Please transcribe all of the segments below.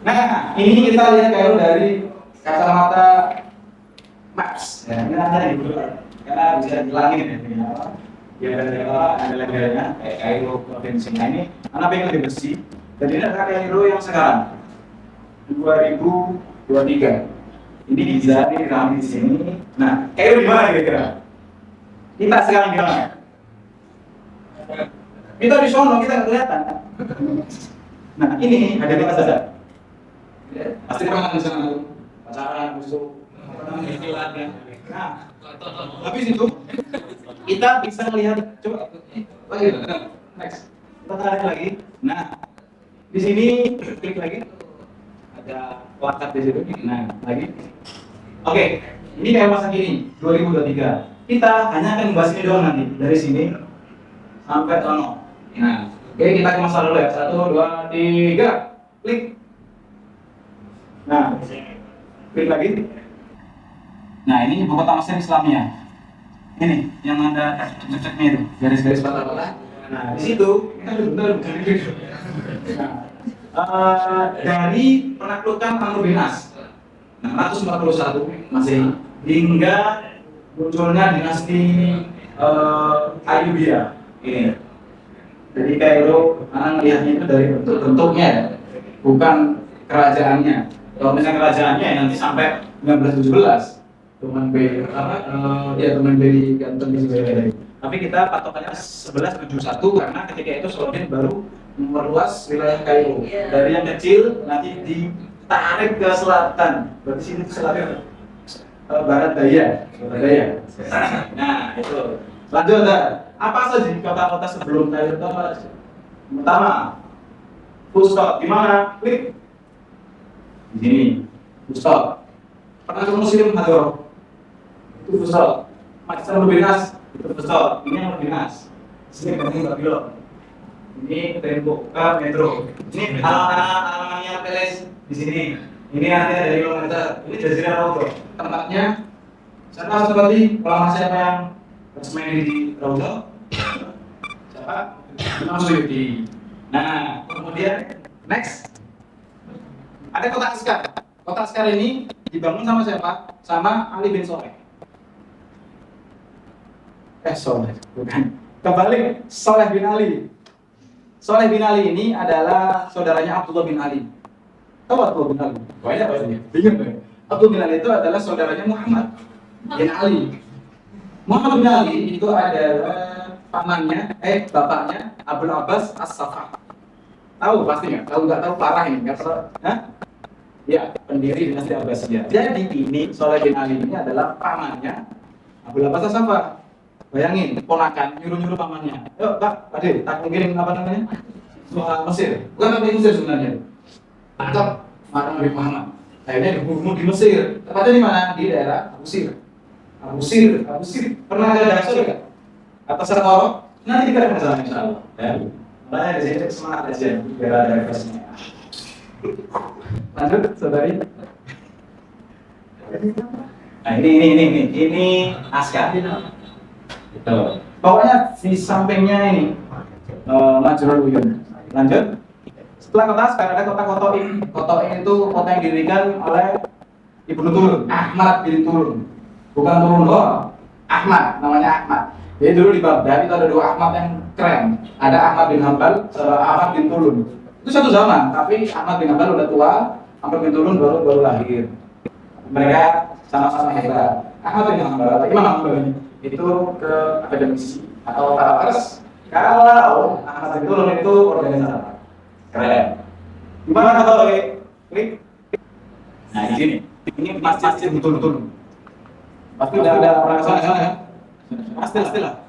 Nah, ini kita lihat Kairo dari kacamata Maps. Ya, ini ada di Google karena bisa hilangin ya. Ini apa? Ya dari apa? Ada labelnya kayak Kairo provinsinya ini. Mana yang lebih bersih? Dan ini adalah Kairo yang sekarang 2023. Ini bisa dirami di sini. Nah, Kairo di mana kira-kira? Kita sekarang di mana? Kita di sono, kita nggak kelihatan. Nah, ini ada di mana saja? Pasti pernah di sana pacaran, musuh, istilahnya. Nah, habis itu kita bisa melihat, coba lagi, next, kita tarik lagi. Nah, di sini klik lagi, ada plakat di situ. Nah, lagi. Oke, ini kayak masa kini 2023. Kita hanya akan membahas ini doang nanti dari sini sampai sono. Nah, oke kita ke masa dulu ya. 1, 2, 3, klik. Nah, klik lagi. Nah, ini ibu kota Mesir Islamia. Ini yang ada cek-ceknya itu, garis-garis patah-patah. Nah, di situ kita benar dari penaklukan Amr bin As 641 Masehi hingga munculnya dinasti Ayyubiyah ini. Jadi Kairo, anak melihatnya itu dari bentuk-bentuknya ya, bukan kerajaannya. Kalau misalnya kerajaannya ya nanti sampai 1917 teman B ya teman B digantung di sini. Tapi kita patokannya 1171 karena ketika itu Saladin baru memperluas wilayah Kairo dari yang kecil nanti ditarik ke selatan. Berarti sini itu selatan barat daya. Nah itu. Lanjut apa saja kota-kota sebelum Kairo itu apa saja? Pertama, Fustot di mana? Klik di sini. Fustot. Pernah ke museum Hadroh? Itu Fustot. Macam Lubinas itu Fustot. Ini yang Lubinas. Sini ketemu Babylon. Ini Tempo, Metro. Ini alamannya Peles di sini. Ini nanti ada kilometer. Ini Jazirah Raudhah. Tempatnya siapa seperti ulama siapa yang bersemedi di Raudhah? Siapa? Imam Suyuti. Nah, kemudian next ada kota Askar. Kota Askar ini dibangun sama siapa? Sama Ali bin Soleh. Soleh, bukan. Kebalik, Soleh bin Ali. Soleh bin Ali ini adalah saudaranya Abdullah bin Ali. Tahu Abdullah bin Ali? Banyak bahasanya. Bingung kan? Abdullah bin Ali itu adalah saudaranya Muhammad bin Ali. Muhammad bin Ali itu adalah pamannya, bapaknya Abdul Abbas As-Saffah. Tahu pasti nggak? Tahu nggak tahu parah ini? Nggak tahu? Hah? Ya, pendiri dinasti Abbasiyah. Jadi ini Soleh bin Ali ini adalah pamannya Abdul Abbas As-Saffah. Bayangin, ponakan nyuruh-nyuruh pamannya. Yuk, Pak, Ade, tak kirim apa namanya? Soal Mesir. Bukan tapi Mesir sebenarnya. Tangkap marah Nabi Muhammad. Akhirnya dibunuh di Mesir. Tepatnya di mana? Di daerah Abusir. Abusir. Pernah ada dasar nggak? Atas Setoro? Nanti kita akan kesana insya Allah. Ya. Makanya di sini semangat aja, biar ada refreshnya. Lanjut, saudari. Nah ini Askar. Gitu. Pokoknya di sampingnya ini Majrul Uyun. Lanjut. Setelah kota Askar ada kota Kotoin. Kotoin itu kota yang didirikan oleh Ibnu Tulun, Ahmad bin Tulun. Bukan Tulun doang, Ahmad, namanya Ahmad. Jadi dulu di Baghdad itu ada dua Ahmad yang keren. Ada Ahmad bin Hambal, sama Ahmad bin Tulun. Itu satu zaman, tapi Ahmad bin Hambal udah tua, Ahmad bin Tulun baru lahir. Mereka sama-sama hebat. Ahmad bin Hambal, Imam Hambal itu ke akademisi atau karakteris. Kalau Ahmad bin Tulun itu organisator. Keren. Gimana kalau klik? Nah di sini, ini masjid betul-betul. Pasti udah orang kesana kan? Pasti lah.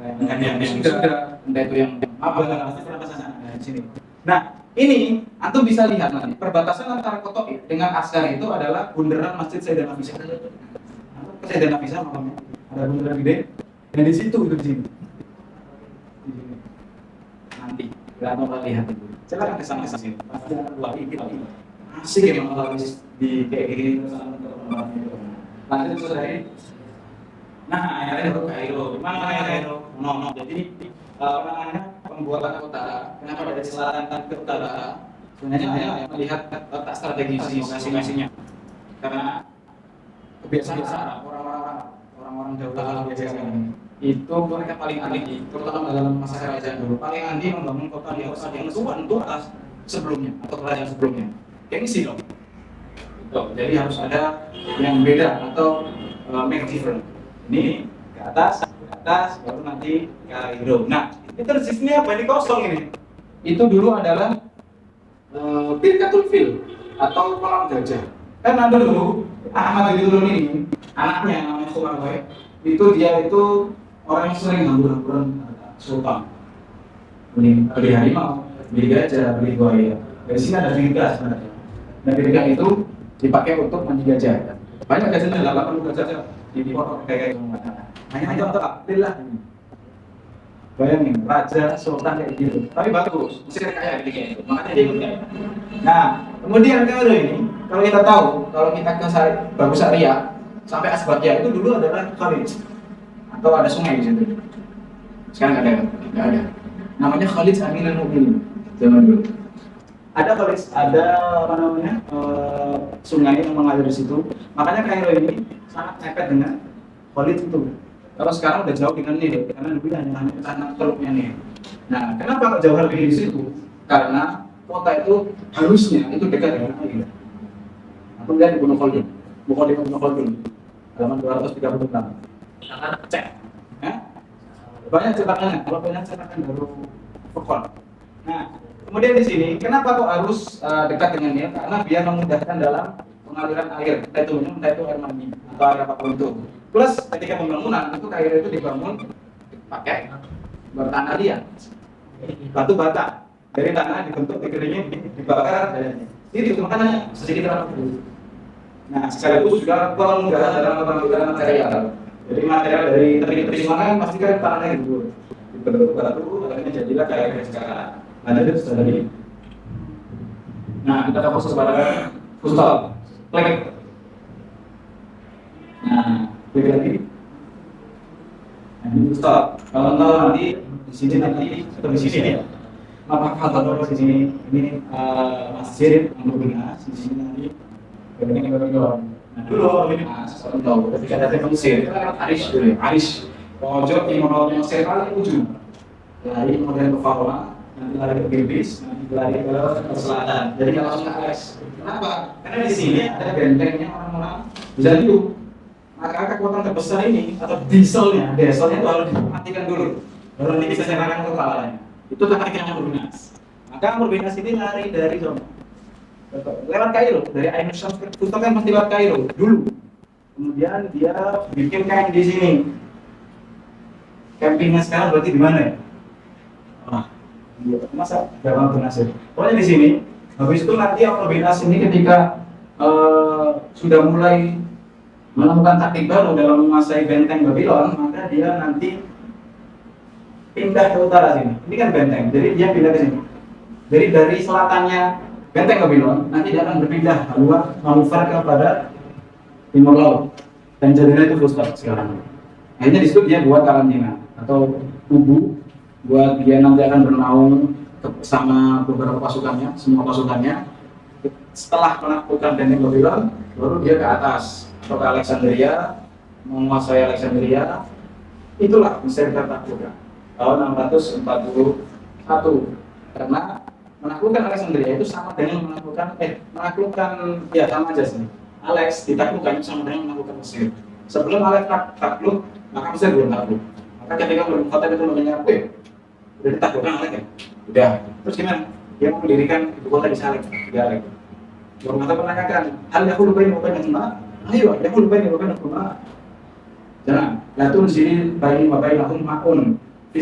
Entah itu yang apa pasti pernah kesana. Nah di sini. Nah ini antum bisa lihat nanti perbatasan antara Kotoin dengan Askar itu adalah bundaran Masjid Sayyidah Nafisah. Sayyidah Nafisah makamnya ada bundaran gede. Dan di situ itu di sini. Nanti kita mau lihat itu. Silakan kesana sini. Pasti akan luar ini. Asik ya kalau di kayak gini lanjut saudari. Nah, yang ada Kairo. Mana Kairo? No. Jadi apa namanya pembuatan kota. Kenapa dari selatan ke utara? Sebenarnya hanya melihat letak strategis masing-masingnya. Karena kebiasaan orang-orang dahulu biasanya itu mereka paling ahli, terutama dalam masa kerajaan dulu, paling ahli membangun kota yang tua sebelumnya atau kerajaan sebelumnya. Gengsi loh. Jadi harus ada yang beda atau make different. Ini ke atas, baru nanti Kairo. Nah, itu di sini apa? Ini kosong ini. Itu dulu adalah Birkatul Fil atau kolam gajah. Karena dulu Ahmad bin Tulun ini, anaknya namanya Sumarwai, dia itu orang yang sering hambur-hamburan sultan. Beli harimau, beli gajah, beli buaya. Dari sini ada birka sebenarnya. Dan birka itu dipakai untuk mandi gajah. Banyak gajahnya, 80 gajah di foto kayak gitu. Hanya untuk Abdillah. Bayangin, raja, sultan kayak gitu. Tapi bagus, Mesir kaya ketika itu. Makanya dia ikut. Nah, kemudian Kairo ini, kalau kita tahu, kalau kita ke Bagus Syariah sampai Asbaqiyah itu dulu adalah Khalid atau ada sungai di situ. Sekarang nggak ada. Namanya Khalid Aminul Mu'minin zaman dulu. Ada apa namanya sungai yang mengalir di situ. Makanya Kairo ini sangat mepet dengan Khalid itu. Kalau sekarang udah jauh dengan Nil, karena dulu hanya ke sana teluknya Nil. Nah, kenapa kok jauh lebih di situ? Karena kota itu harusnya itu dekat dengan air. Aku lihat di Gunung Khaldun, Gunung Khaldun, halaman 236. Akan cek, banyak cetakannya. Kalau banyak cetakan baru pokok. Nah, kemudian di sini, kenapa kok harus dekat dengan Nil? Karena biar memudahkan dalam pengaliran air, entah itu air mandi atau air apapun itu. Plus ketika pembangunan itu Kairo itu dibangun pakai bertanah liat, batu bata dari tanah dibentuk dikeringin dibakar dan itu makanya sedikit rapuh. Nah, sekaligus juga kemudahan dalam pengambilan material. Jadi material dari tepi-tepi sungai pasti kan tanahnya gitu dibentuk batu, akhirnya jadilah kayak sekarang. Nah, itu sudah tadi. Nah, kita fokus pada futsal, plek. Nah, lagi. Nah, ini stop. Kalau tahu nanti di sini atau di sini ya. Apakah tahu di sini ini masjid Al-Mu'minah di sini nanti banyak yang berdoa. Nah, dulu ini kalau tahu ketika datang ke Mesir, Arish dulu, Arish. Pojok Imam Mesir paling ujung. Lari kemudian ke Farawa, nanti lari ke Bilbis, nanti lari ke selatan. Jadi langsung ke Alex. Kenapa? Karena di sini ada bentengnya orang-orang bisa hidup. Maka kekuatan terbesar ini atau dieselnya itu harus dimatikan dulu, baru nanti bisa serangan ke kepalanya. Itu taktiknya Amr bin As. Maka Amr bin As ini lari dari zona lewat Kairo, dari Ain Shams kan pasti lewat Kairo dulu. Kemudian dia bikin camp di sini. Campingnya sekarang berarti di mana ya? Masa Amr bin As. Pokoknya di sini. Habis itu nanti Amr bin As ini ketika sudah mulai menemukan taktik baru dalam menguasai benteng Babylon, maka dia nanti pindah ke utara sini. Ini kan benteng, jadi dia pindah ke sini. Jadi dari selatannya benteng Babylon, nanti dia akan berpindah keluar manuver kepada timur laut. Dan jadinya itu Fustat sekarang. Akhirnya di situ dia buat karantina atau kubu, buat dia nanti akan bernaung bersama beberapa pasukannya, semua pasukannya. Setelah menaklukkan benteng Babylon, baru dia ke atas ke Alexandria, menguasai Alexandria. Itulah Mesir tertaklukkan tahun 641. Karena menaklukkan Alexandria itu sama dengan menaklukkan ya sama aja sih. Alex ditaklukkan sama dengan menaklukkan Mesir. Sebelum Alex takluk, maka Mesir belum takluk. Maka ketika Khotep itu mendengar, udah ditaklukkan Alex ya? Udah. Terus gimana? Dia mau mendirikan ibu kota di Alex. Baru Khotep menanyakan, hal yang aku lupain ayo, ya aku lupain rumah. Jangan, latun sini bayi lahum makun fi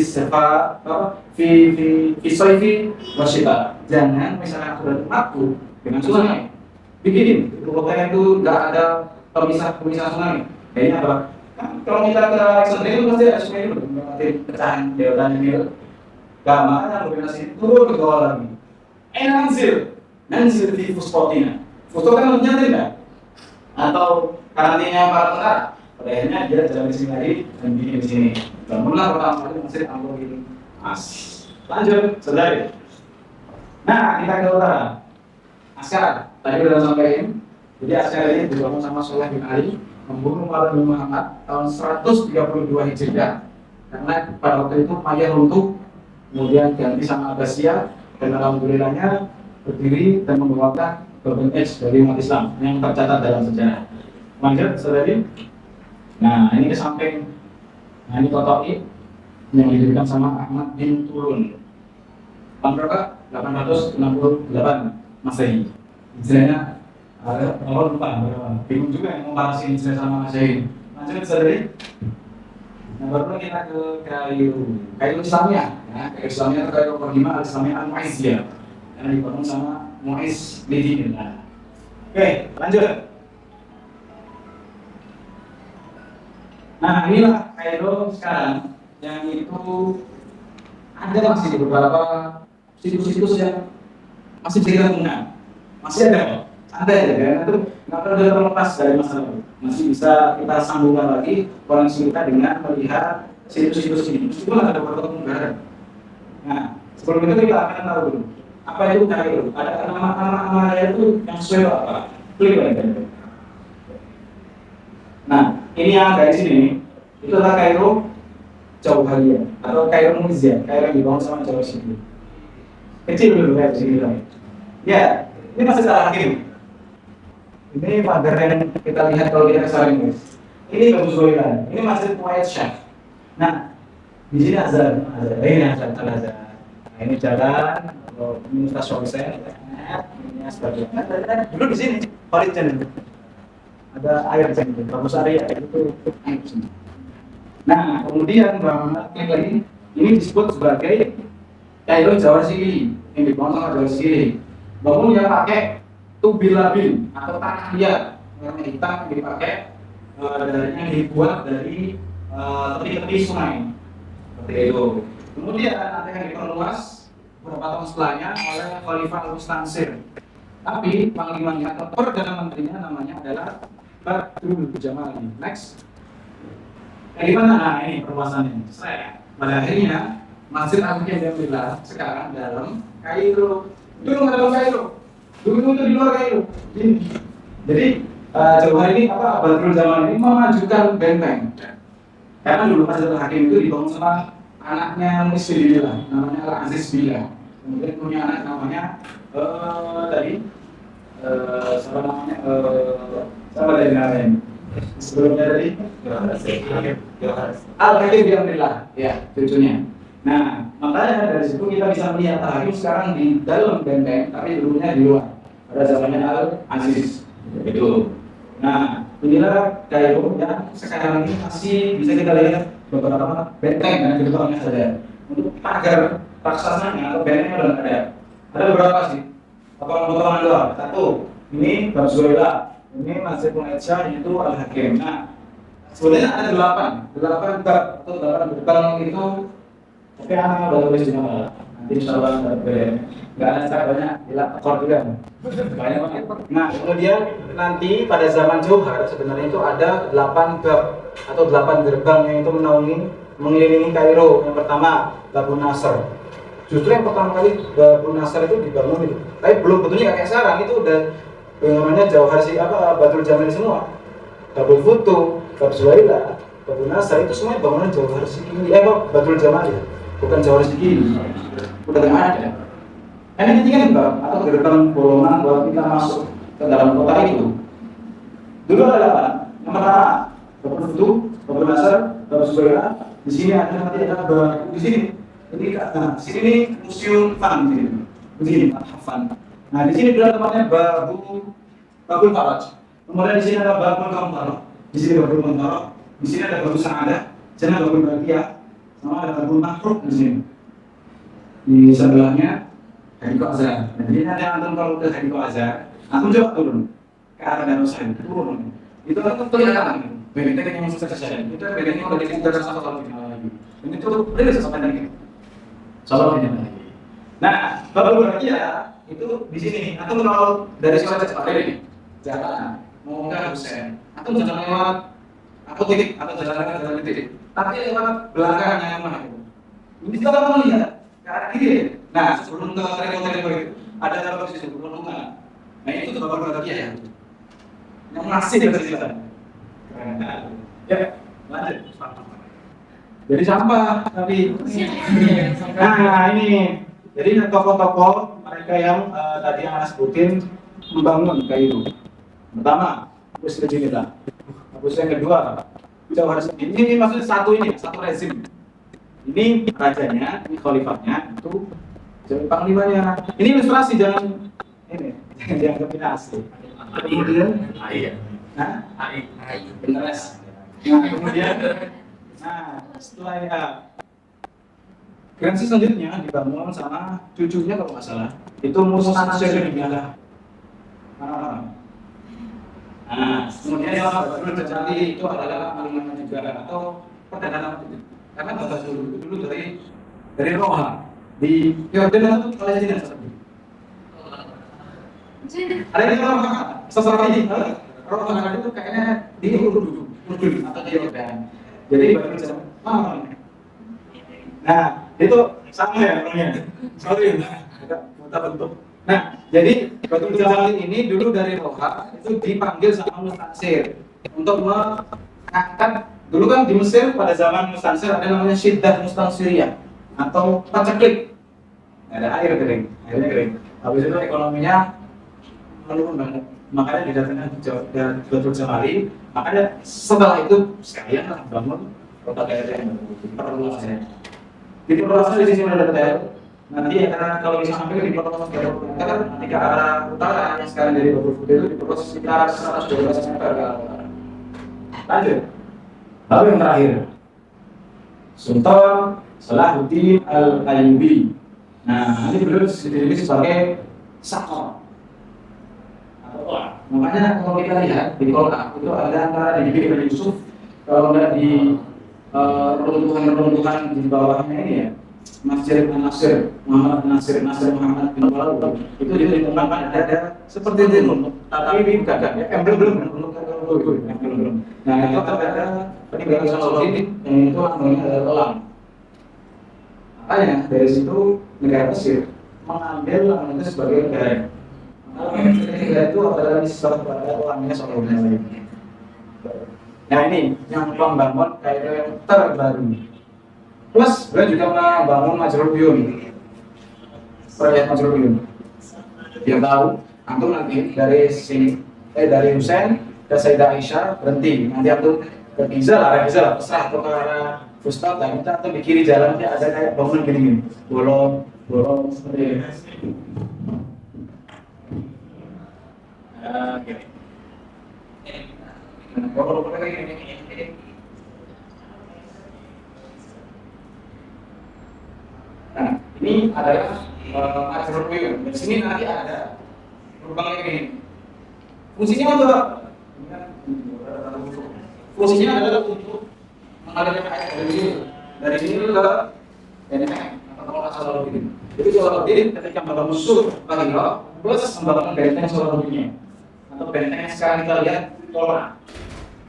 soifi wasyita. Jangan misalnya aku aku dengan sungai, bikinin ibu kota itu nggak ada pemisah sungai. Kayaknya apa? Nah, kalau kita ke Alexandria itu pasti ada sungai dulu, nanti pecahan delta Nil. Gak makanya lebih nasi turun ke bawah lagi. Nanzil di Fuspotina. Fuspo kan lebih tidak? Atau karantinanya para tentara. Pada akhirnya dia jalan di sini lagi dan bikin di sini. Bangunlah pertama kali Mesir Amr bin As. Lanjut, saudari. Nah, kita ke utara. Askar, tadi udah sampaikan. Jadi Askar ini dibangun sama Soleh bin Ali, membunuh Nabi Muhammad tahun 132 Hijriah. Karena pada waktu itu Makkah runtuh, kemudian ganti sama Abbasiyah, dan alhamdulillahnya berdiri dan membawakan golden age dari umat Islam yang tercatat dalam sejarah. Lanjut, saudari. Nah, ini ke samping. Nah, ini Toto'i yang didirikan sama Ahmad bin Turun. Tahun berapa? 868 Masehi. Hijrahnya ada lupa berapa. Bingung juga yang komparasi hijrah sama Masehi. Lanjut, saudari. Nah, baru kita ke Kairo Islamiyah. Ya, Kairo Islamiyah atau Kairo Qadimah Al-Islamiyah Al-Mu'iziyah. Yang dibangun sama Mu'iz Lidinillah. Oke, lanjut. Nah, inilah Kairo sekarang yang itu ada masih beberapa situs-situs yang masih bisa kita gunakan. Masih ada kok. Ada ya, karena itu nggak perlu terlepas dari masa lalu. Masih bisa kita sambungkan lagi koneksi kita dengan melihat situs-situs ini. Meskipun ada beberapa kemudahan. Nah, sebelum itu kita akan tahu dulu apa itu Kairo. Ada nama-nama itu yang sesuai apa? Klik lagi. Nah, ini yang dari sini itu adalah Kairo Jauhariyah atau Kairo Muiziyah, Kairo yang dibangun sama Jawa Sini. Kecil dulu kayak sini lah. Ya, ini masih salah hakim. Ini pagar yang kita lihat kalau kita kesalahan guys. Ini bagus goilan. Ini masih Muayyad Syah. Nah, di sini azan. Ini azan. Nah, ini jalan. Ini stasiun Hussein. Ini sebagainya. Dulu di sini Khalid Jalan. Ada air di sini. Bagus area itu air di sini. Nah, kemudian lagi ini disebut sebagai Kairo Jawa Sikili yang dibangun sama Jawa Sikili. Bangun yang pakai tubil-labil atau tanah liat warna hitam yang dipakai yang dibuat dari tepi-tepi sungai seperti itu. Kemudian nanti akan diperluas beberapa tahun setelahnya oleh Khalifah Al-Mustansir. Tapi panglimanya atau perdana menterinya namanya adalah Badrul Jamali. Next. Dari mana? Nah, ini perluasannya. Pada akhirnya Masjid Al-Qiyamillah sekarang dalam Kairo. Dulu nggak dalam Kairo. Dulu itu di luar Kairo. Jadi Jawa ini apa? Badrul Jamali ini memajukan benteng. Karena dulu Masjid Al-Hakim itu dibangun sama anaknya Muslimillah, namanya Al-Aziz Billah. Kemudian punya anak namanya siapa namanya? Siapa dari namanya? Sebelumnya tadi Al-Hakim Alhamdulillah, ya cucunya. Nah, makanya dari situ kita bisa melihat Al-Hakim sekarang di dalam benteng, tapi dulunya di luar. Pada zamannya Al-Aziz. Itu. Nah, inilah Kairo yang sekarang ini masih bisa kita lihat beberapa benteng dan gerbangnya saja. Untuk pagar raksasanya atau bentengnya udah ada. Ada beberapa sih. Potongan-potongan doang. Satu, ini Barzuela. Ini Masjid Muayyad Syah yaitu Al-Hakim. Nah, sebenarnya ada 8 bab atau 8 gerbang itu. Tapi anak udah tulis di mana? Nanti insyaallah nggak ada secara banyak, hilang ekor juga. Banyak banget. Nah, kemudian nanti pada zaman Johar sebenarnya itu ada 8 bab atau 8 gerbang yang itu mengelilingi Kairo. Yang pertama, Babun Nasr. Justru yang pertama kali Babun Nasr itu dibangun itu. Tapi belum bentuknya kayak sekarang, itu udah namanya Jauhar Badrul Jamali semua. Babul Futu, Bab Zuhaila, Babun Nasr itu semua bangunan Jauhar Sikili. Badrul Jamali. Bukan Jauhar Sikili. Udah nggak ada. Ini tiga bab atau gerbang bolongan buat kita masuk ke dalam kota itu. Dulu ada apa? Yang pertama, Babul Futu, Babun Nasr, Bab Zuhaila. Di sini ada nanti ada di sini. Ini di sini museum Fan di sini. Di sini Fan. Nah, di sini adalah tempatnya Babul Faraj. Kemudian di sini ada Babul Kamtar. Di sini Babul Kamtar. Di sini ada Babul Sa'adah. Di sini ada Babul Baqiah. Sama ada Babul Mahruk di sini. Di sebelahnya Hadiko Azhar. Dan ini ada antum kalau ke Hadiko Azhar, antum coba turun ke arah Darussalam, turun. Itu kan kelihatan. Benteng yang susah saja. Itu benteng yang udah diceritakan sama kalau kita lagi. Dan itu benar sampai dari kita. Soalnya lagi. Nah, Babul Baqiah itu di sini. Antum kalau dari Surat cepat ini jalan mau ke Hussein, antum jangan lewat apotek atau jalan titik, tapi lewat belakangnya mana itu. Ini kita akan melihat ke arah kiri. Nah, sebelum ke teko itu ada jalan di situ, pegunungan. Nah itu tuh bapak bahagia ya. Yang masih tersisa. Ya, lanjut. Jadi sampah tadi. Nah ini, jadi tokoh-tokoh mereka yang tadi yang Anda sebutin membangun Kairo. Pertama, Abus Rejimita. Abus yang kedua, Jawahar Sendiri. Ini maksudnya satu rezim. Ini rajanya, ini khalifahnya, itu jadi panglimanya. Ini ilustrasi, jangan ini, jangan kombinasi. Kemudian, nah, beneres. Nah, kemudian, setelah ya, generasi selanjutnya dibangun sama cucunya kalau nggak salah. Itu Mustansir Billah. Kemudian yang Badrul Jalali itu adalah panglimanya juga atau perdana menteri. Karena Bapak dulu dari Roha di Yordan itu Palestina. Ada yang Roha, sesuatu Roha itu kayaknya di Urdun atau di Yordan. Jadi Badrul Jalali. Nah itu sama ya orangnya. Sorry, kita bentuk. Nah jadi Badrul Jalali ini dulu dari Roha itu dipanggil sama Mustansir untuk mengangkat. Dulu kan di Mesir pada zaman Mustansir ada namanya Syiddah Mustansiriyah atau paceklik. Ada airnya kering. Habis itu ekonominya menurun banget. Makanya didatangkan Badrul Jalali. Makanya setelah itu sekalian lah bangun kota daerah yang perluasnya. Diperluasnya di sini ada detail. Nanti kalau bisa sampai di perluas 30 meter, nanti ke arah utara yang sekarang dari Babur Putih itu diperluas sekitar 112 meter ke arah utara. Lanjut. Lalu yang terakhir, Sultan Salahuddin Al-Ayyubi. Nah, ini beliau sendiri sebagai Sakor atau Olah. Makanya kalau kita lihat di Kola itu ada antara di Bibir Yusuf, kalau nggak di runtuhan di bawahnya ini ya, Masjid An-Nasir Nasir Muhammad bin Walid itu ditemukan ada seperti itu, tapi ini bukan ya, belum. Nah itu ada peninggalan Salahuddin yang itu namanya adalah Elang. Makanya dari situ negara Mesir mengambil Elang itu sebagai negara. Negara itu adalah nisbah kepada Elangnya Salahuddin. Nah ini yang membangun Kairo yang terbaru. Plus beliau juga membangun Majrul Uyun. Proyek Majrul Uyun. Biar tahu, antum nanti dari sini dari Husain ke Sayyidah Aisyah berhenti. Nanti antum ke Giza lah, terserah atau ke arah Fustat lah. Kita atau di kiri jalan nanti ada kayak bangunan gini, bolong seperti ini. Nah, ini adalah Majrul Uyun. Di sini nanti ada lubang kayak gini. Fungsinya untuk fungsinya adalah untuk mengalirkan air dari sini ke benteng atau Salahuddin. Jadi Salahuddin ketika membangun musuh Kairo plus membangun benteng Salahuddinnya atau benteng yang sekarang kita lihat Kola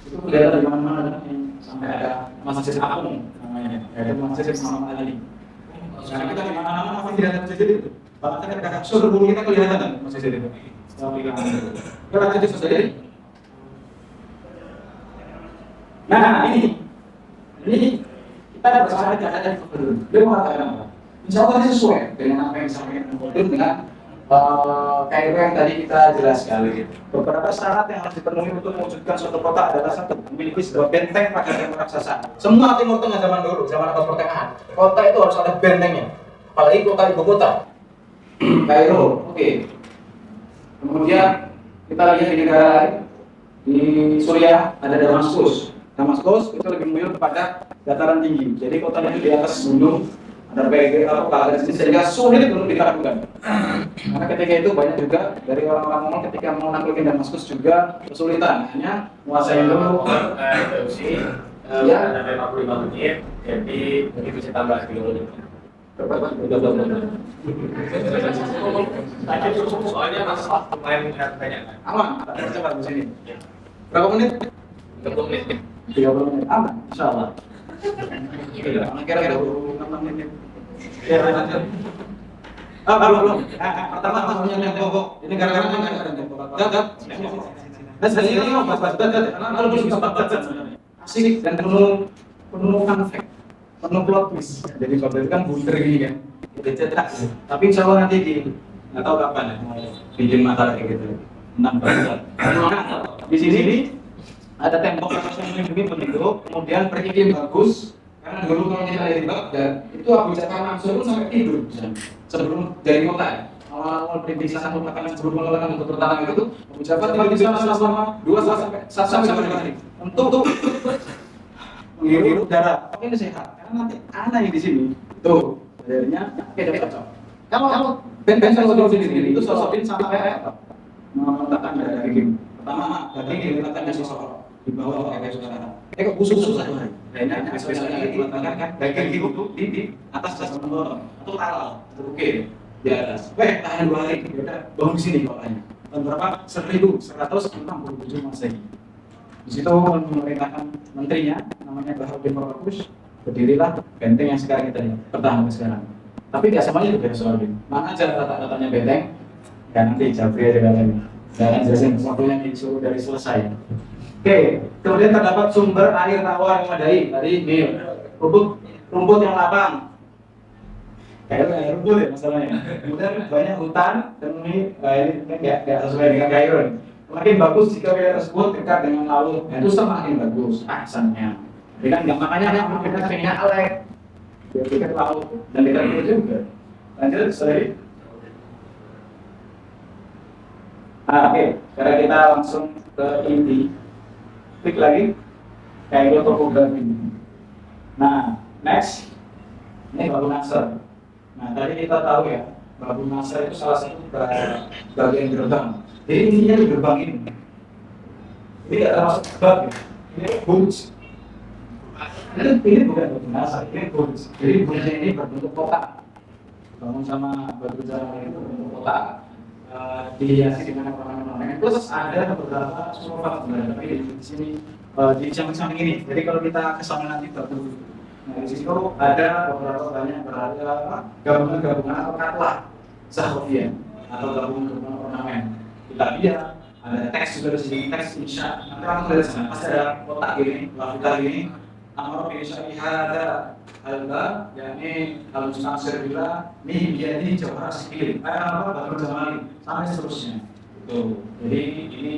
itu kelihatan di mana-mana sampai ada Masjid Agung namanya, yaitu Masjid Muhammad Ali. Sekarang kita di mana-mana masih tidak ada masjid itu. Bahkan ketika seluruh bumi kita kelihatan masjid itu. Kita lanjut saudari. Nah ini kita bersama tidak ada dulu. Dia mengatakan apa? Insya Allah ini sesuai dengan apa yang disampaikan dengan Kairo yang tadi kita jelaskan. Beberapa syarat yang harus dipenuhi untuk mewujudkan suatu kota adalah satu, memiliki sebuah benteng pada zaman raksasa. Semua Timur Tengah zaman dulu, zaman abad pertengahan, kota itu harus ada bentengnya. Apalagi kota ibu kota, Kairo. Oke. Kemudian kita lihat di negara lain, di Suriah ada Damaskus. Damaskus itu lebih memilih kepada dataran tinggi. Jadi kotanya itu di atas gunung, ada PG atau KL sehingga sulit untuk ditaklukkan. Karena ketika itu banyak juga dari orang-orang Mongol ketika mau naklukkan Damaskus juga kesulitan. Hanya menguasai dulu. Ya, ada 55 menit, jadi itu bisa tambah 30 menit. Soalnya masalah lumayan banyak. Aman, ada cepat di sini. Berapa menit? 30 menit. 30 menit, aman, insyaallah. Kira-kira 26 menit. Ya, lanjut. Belum. Pertama yang pokok. Ini gara-gara kan ada yang pokok. Baghdad. Dan sebenarnya ini bahas Baghdad karena kalau bisa Baghdad sebenarnya asik dan penuh fun fact, penuh plot twist. Jadi Baghdad itu kan bunter gini kan, kita cetak. Tapi insya Allah nanti nggak tahu kapan ya mau bikin makalah kayak gitu tentang Baghdad. Di sini ada tembok yang melindungi penduduk, kemudian beriklim bagus. Karena dulu kalau kita dari Baghdad itu Abu Ja'far Mansur pun sampai tidur sebelum jadi kota ya. Awal-awal perintisan merupakan sebelum melakukan untuk pertahanan itu Abu Ja'far tidur di sana selama 2 sampai 3 hari untuk menghirup udara. Ini sehat karena nanti anak yang di sini tuh akhirnya oke jadi cocok. Kalau Ben selalu sendiri itu sosokin sampai meletakkan daging. Pertama daging diletakkan di sosok di bawah kayak sekarang. Kok khusus aja. Lainnya spesialnya diletakkan daging itu di atas menurun atau halal. Oke. Di atas. Tahan 2 hari. Udah bangun di sini kotanya. Tahun berapa? 1167 Masehi. Di situ memerintahkan menterinya namanya Baharudin Waqafush, berdirilah benteng yang sekarang kita lihat, pertahanan sekarang. Tapi tidak semuanya itu dari Saladin. Mana aja tata-tatanya benteng? Dan nanti Jafri ada lagi. Dan jelasin waktunya disuruh dari selesai. Oke, kemudian terdapat sumber air tawar yang memadai dari Nil. Rumput yang lapang. Kayak rumput ya masalahnya. Kemudian banyak hutan dan ini nggak sesuai dengan Kairo. Makin bagus jika wilayah tersebut dekat dengan laut. Itu semakin bagus aksesnya. Dengan gampangnya kita pengennya Alek. Biar dekat laut dan dekat laut juga. Lanjut, sorry. Oke, sekarang kita langsung ke inti. Klik lagi, kayak topografi. Nah, next, ini Babu Nasr. Nah, tadi kita tahu ya, Babu Nasr itu salah satu bagian gerbang. Jadi intinya di gerbang ini. Ini tidak termasuk gerbang, ya. Ini Burj. Ini bukan Babu Nasr, ini Burj. Jadi Burjnya ini berbentuk kotak. Bangun sama Batu Jamal itu berbentuk kotak. Dihiasi dengan ornamen-ornamen. Plus ada beberapa surfat sebenarnya, tapi di sini di samping ini. Jadi kalau kita ke sana nanti baru, nah di situ ada beberapa banyak berada gabungan-gabungan atau katlah Zahrafiyah atau gabungan ornamen. Kita lihat ada teks juga di sini, teks insya. Nanti orang lihat sana pasti ada kotak gini, lapisan gini. Amar bin Syahihada Alba, yakni Al-Mustasir bila nih dia ini jawab sikil, Batul Jamali sampai seterusnya. Tuh, jadi ini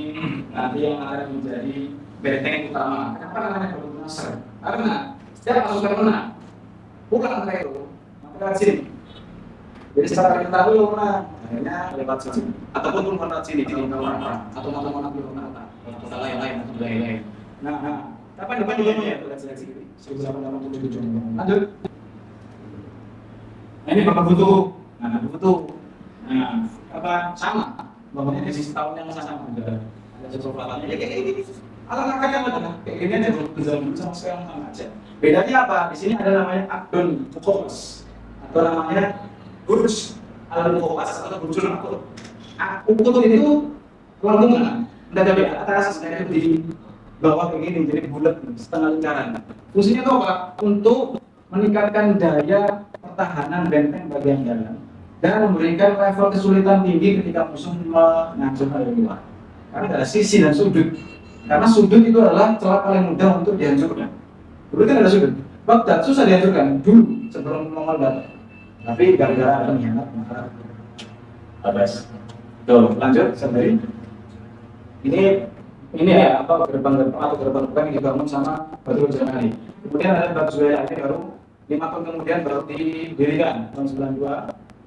nanti yang akan menjadi benteng utama. Kenapa namanya Batul Nasr? Karena setiap pasukan menang, pulang mereka itu, maka sini. Jadi secara kita dulu menang, akhirnya lewat sini, ataupun pun lewat sini, atau mana atau lain-lain atau lain-lain. Nah. Kapan depan juga ya seleksi 1887. Lanjut. Nah, ini Bapak Butuh. Nah, Butuh. Nah, apa sama? Bangunnya di sisi tahun yang sama juga. Ada sesuatu ya kayak gini. Ala-ala yang mana? Kayak gini aja berjalan sama sekarang sama aja. Bedanya apa? Di sini ada namanya Akdun Muqawqas atau namanya Burj Al-Muqawqas atau Burjul Akdun. Akdun itu lengkungan. Tidak ada beda atas dan di bawah kayak gini, jadi bulat setengah lingkaran. Fungsinya itu apa? Untuk meningkatkan daya pertahanan benteng bagian dalam dan memberikan level kesulitan tinggi ketika musuh menghancurkan dari luar. Karena ada sisi dan sudut. Karena sudut itu adalah celah paling mudah untuk dihancurkan. Dulu kan ada sudut. Baghdad susah dihancurkan dulu sebelum Mongol datang. Tapi gara-gara ada pengkhianat maka habis. Tuh, lanjut sendiri. Ini ya apa gerbang yang dibangun sama Batul Jamali. Kemudian ada Batu Zubair ini baru 5 tahun kemudian baru didirikan tahun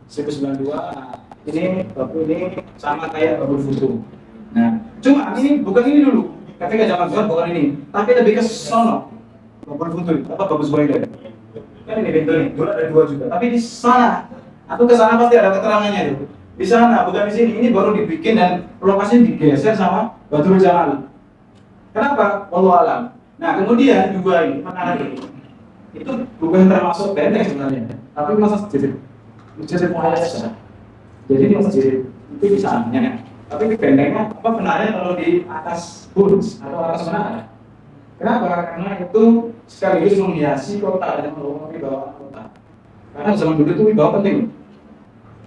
1992. Nah, ini Babu ini sama kayak Babu Futu. Nah, cuma ini bukan ini dulu. Ketika zaman Zubair bukan ini, tapi lebih ke sono. Babu Futu apa Babu Zubair. Kan ini pintu nih, dulu ada 2 juga. Tapi di sana atau ke sana pasti ada keterangannya itu. Di sana, bukan di sini. Ini baru dibikin dan lokasinya digeser sama Batul Jamal. Kenapa? Wallahu alam. Nah, kemudian 2 ini, menara ini, itu bukan termasuk benteng sebenarnya, tapi masjid. Masjid Muhammad. Jadi di masjid itu di sana. Tapi bentengnya apa menaranya kalau di atas Burj atau atas menara? Kenapa? Karena itu sekaligus menghiasi kota dan melengkapi wibawa kota. Karena zaman dulu itu wibawa penting.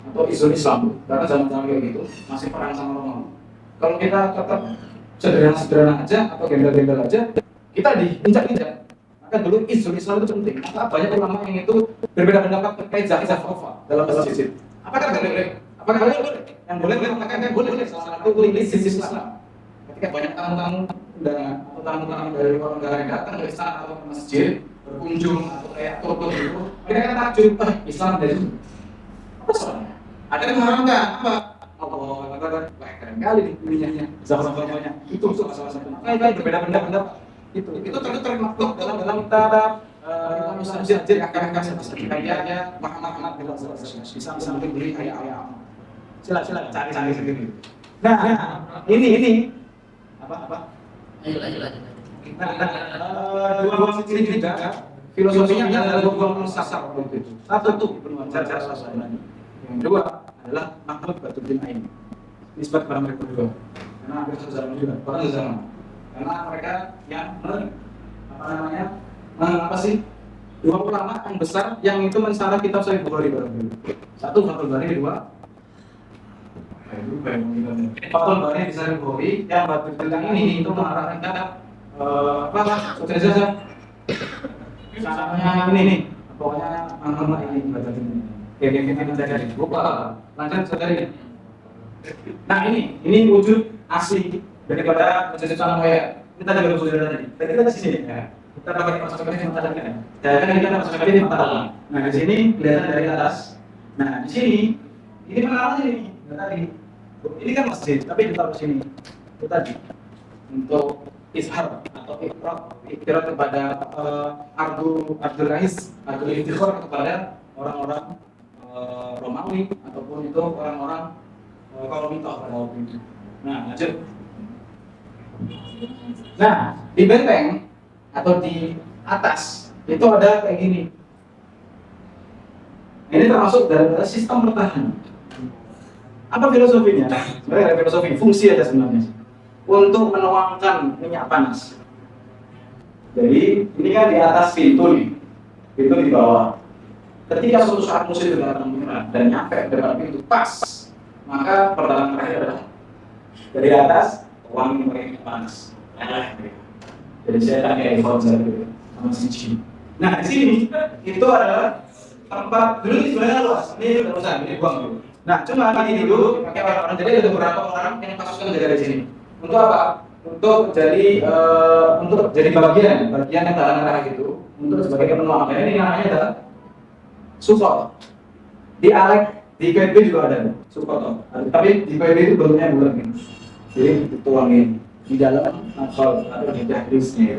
Atau isu Islam, karena zaman-zaman kayak gitu masih perang sama Romawi. Kalau kita tetap sederhana-sederhana aja atau gembel-gembel aja, kita diinjak-injak. Maka dulu Islam itu penting. Maka banyak ulama yang itu berbeda pendapat terkait zakat khafaf dalam masjid. Apakah boleh? Apakah boleh? Yang boleh mengatakan boleh. Salah satu prinsip Islam. Ketika banyak tamu-tamu undangan atau tamu-tamu dari luar negara yang datang ke istana atau ke masjid berkunjung atau kayak turut itu, mereka kan takjub, Islam dari sini. Apa soalnya? Ada yang mengharamkan apa? Allah, keren kali dipilihnya, zaman-zamannya. Itu salah satu. Maka itu berbeda pendapat. Itu termaktub dalam kitab Masjid akan kayak Muhammad bin Abdul bisa mungkin beli ayat-ayat. Silakan cari sendiri. Nah, ini apa? Ayo lanjut. Dua sisi juga filosofinya adalah dua mursasar waktu itu. Satu Ibnu Hajar al-Asqalani. Yang kedua adalah Mahmud Badruddin Ain. Nisbat kepada mereka berdua. Karena hampir sezaman juga, bahkan sezaman. Karena mereka yang dua ulama yang besar yang itu mensyarah kitab Sahih Bukhari bareng. Satu Fathul Bari, dua Fathul Bari di Sahih Bukhari. Yang Badruddin ini itu mengarah kitab sukses saja. Misalnya ini pokoknya nama ini baca ini. Kita mencari lupa lanjut saudari. Nah ini wujud asli daripada Masjid Salam Waya. Kita ada beberapa saudara tadi. Kita di sini ya. Kita dapat masukkan yang mata kan. Dan kita masukkan di mata. Nah di sini kelihatan dari atas. Nah di sini ini pengalaman ini tadi. Ini kan masjid tapi ditaruh sini. Itu tadi untuk izhar atau ikrar kepada Abdul Rais kepada orang-orang Romawi ataupun itu orang-orang Kolomito pada waktu itu. Nah, lanjut. Nah, di benteng atau di atas itu ada kayak gini. Ini termasuk dalam sistem pertahanan. Apa filosofinya? Sebenarnya ada filosofi, fungsi aja sebenarnya. Untuk menuangkan minyak panas. Jadi ini kan di atas pintu nih, pintu di bawah. Ketika suatu saat musuh itu datang menyerang dan nyampe ke depan pintu pas, maka pertolongan terakhir adalah dari atas wangi minyak panas. Jadi saya tanya di konser itu sama si Jin. Nah di sini itu adalah tempat dulu ini sebenarnya luas. Ini udah usah, ini buang dulu. Nah cuma ini dulu pakai orang-orang, jadi ada beberapa orang yang pasukan jaga di sini. Untuk apa? Untuk jadi bagian yang tahan gitu. Untuk sebagai penuang. Ini namanya adalah support. Di Alek, di KB juga ada support. Tapi di KB itu bentuknya bulat gitu. Jadi dituangin di dalam nakal atau di dahrisnya.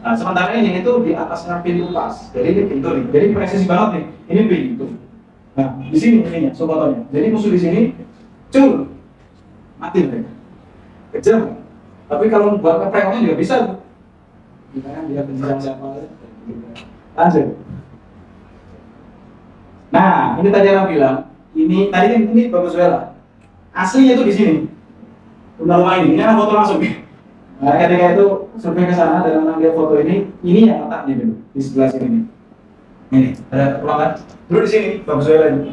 Nah, sementara ini itu di atasnya pintu pas. Jadi ini pintu nih. Jadi presisi banget nih. Ini pintu. Nah, di sini ininya supportnya. Jadi musuh di sini cur mati mereka. Kejam. Tapi kalau buat ngeprengnya juga bisa. Gimana dia penjara siapa? Lanjut. Nah, ini tadi orang bilang, ini bagus lah. Aslinya itu di sini. Rumah ini ada foto langsung. Nah, ketika itu survei ke sana dan mengambil foto ini yang letaknya dulu di sebelah sini nih. Ini ada ruangan. Dulu di sini bagus ini.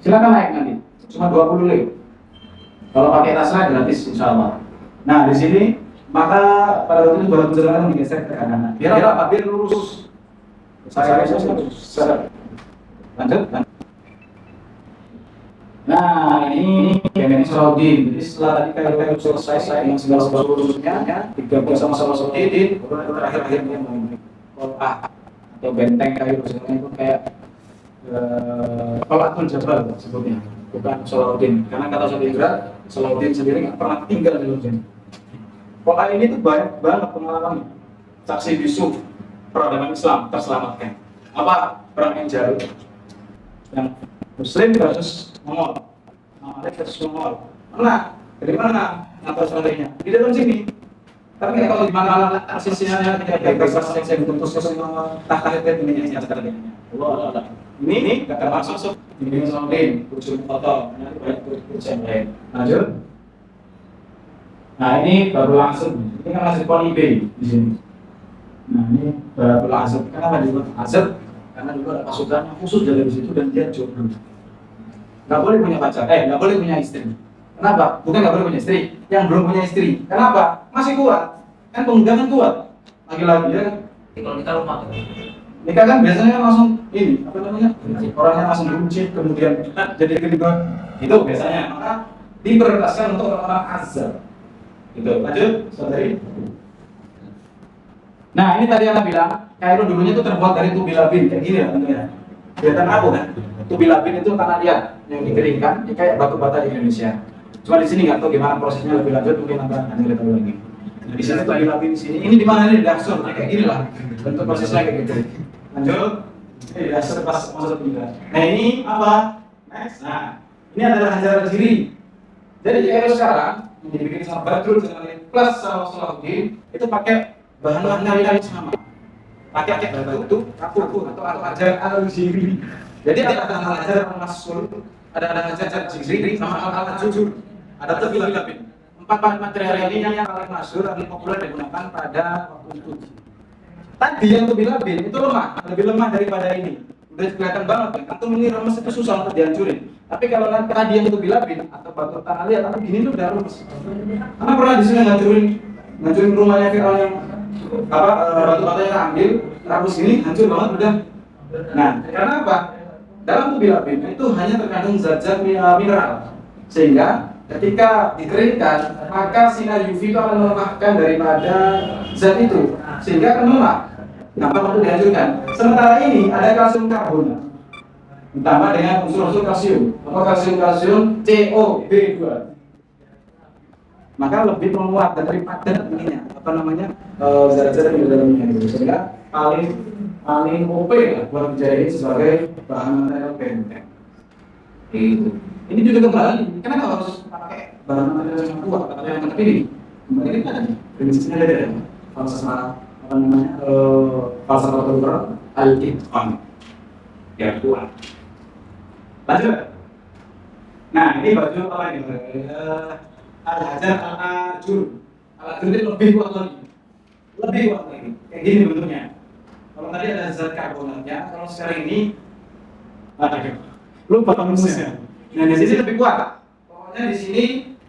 Silakan naik nanti. Cuma 20 lek. Kalau pakai tasnya gratis insya Allah. Nah di sini maka pada waktu itu baru berjalan digeser ke kanan. Biar apa? Biar lurus. Saya lanjut. Nah ini Kemen Salahuddin. Jadi setelah tadi kayak selesai dengan segala sesuatunya, digabung sama-sama Salahuddin, terakhir-akhirnya atau benteng kayu itu kayak Palatul Jabal sebutnya, bukan Salahuddin. Karena kata Salahuddin sendiri nggak pernah tinggal di London. Pokoknya ini tuh banyak banget pengalaman. Saksi Yusuf, peradaban Islam terselamatkan. Apa? Perang Enjaru. Yang Muslim versus Mongol. Mongol versus Mongol. Mana? Dari mana? Apa sebenarnya? Di dalam sini. Tapi kalau di mana posisinya tidak bebas yang diputus semua tahta ini yang terjadi. Allah. Ini kata masuk di Salahuddin, ujung foto, nanti banyak yang lain. Lanjut. Nah ini baru langsung. Ini kan masih poni B di sini. Nah ini baru langsung. Kenapa disebut azab? Karena dulu ada pasukan yang khusus jaga di situ dan dia jomblo. Nggak boleh punya pacar, nggak boleh punya istri. Kenapa? Bukan nggak boleh punya istri, yang belum punya istri. Kenapa? Masih kuat. Kan pemegangan kuat. Lagi-lagi ya kan. Kalau kita lupa kan? Nikah kan biasanya langsung ini, apa namanya? Orangnya langsung diuji, kemudian jadi keributan. Itu biasanya. Maka diprioritaskan untuk orang-orang azab. Gitu. Lanjut, saudari. Nah, ini tadi Anda bilang, Kairo dulunya itu terbuat dari tubilabin, kayak gini lah bentuknya. Kelihatan apa kan? Tubilabin itu tanah liat yang dikeringkan, ya kayak batu bata di Indonesia. Cuma di sini nggak tahu gimana prosesnya lebih lanjut, mungkin nanti kita tahu lagi. Nah, di sini tubilabin di sini. Ini di mana ini? Dasar, kayak gini lah. Bentuk prosesnya kayak gitu. Lanjut. Dasar pas masuk juga. Nah, ini apa? Next. Nah, ini adalah Hajar Al-Jiri. Jadi di Kairo sekarang yang dibikin sama Badrul plus Salahuddin itu pakai bahan yang sama, pakai batu kapur atau Hajar Al-Jiri. Jadi ada Hajar Al-Masul, ada Hajar Al-Jiri sama Al-Ajur, ada tubilabin. Empat material ini yang paling masyhur dan populer digunakan pada waktu itu. Tadi yang tubilabin itu lemah, lebih lemah daripada ini. Udah kelihatan banget kan, antum ini remes itu susah untuk dihancurin. Tapi kalau tadi yang tubilabin atau batu tanah liat atau gini tuh udah remes. Karena pernah di sini ngancurin rumahnya Fir'aun yang batu-batu yang ambil, rabus ini hancur banget udah. Nah, karena apa? Dalam tubilabin itu hanya terkandung zat-zat mineral, sehingga ketika dikeringkan maka sinar UV itu akan melemahkan daripada zat itu, sehingga akan melemah, gampang untuk dihancurkan. Sementara ini ada kalsium karbonat, ditambah dengan unsur-unsur kalsium, atau kalsium COB2. Maka lebih menguat dan lebih padat ininya, apa namanya, zat-zat yang di dalamnya itu, sehingga paling OP lah buat dijadiin sebagai bahan material benteng. Itu. Ini juga kembali, kenapa harus pakai bahan material yang kuat atau yang terpilih? Kembali kita tadi, prinsipnya ada falsafah apa namanya, falsafah al-itqan, biar kuat. Lanjut. Nah, ini baju apa ini? Al-Hajar Al-Ajur. Al-Ajur itu lebih kuat lagi. Lebih kuat lagi. Kayak gini bentuknya. Kalau tadi ada zat karbonatnya, kalau sekarang ini lupa rumusnya. Nah, di sini lebih kuat. Pokoknya di sini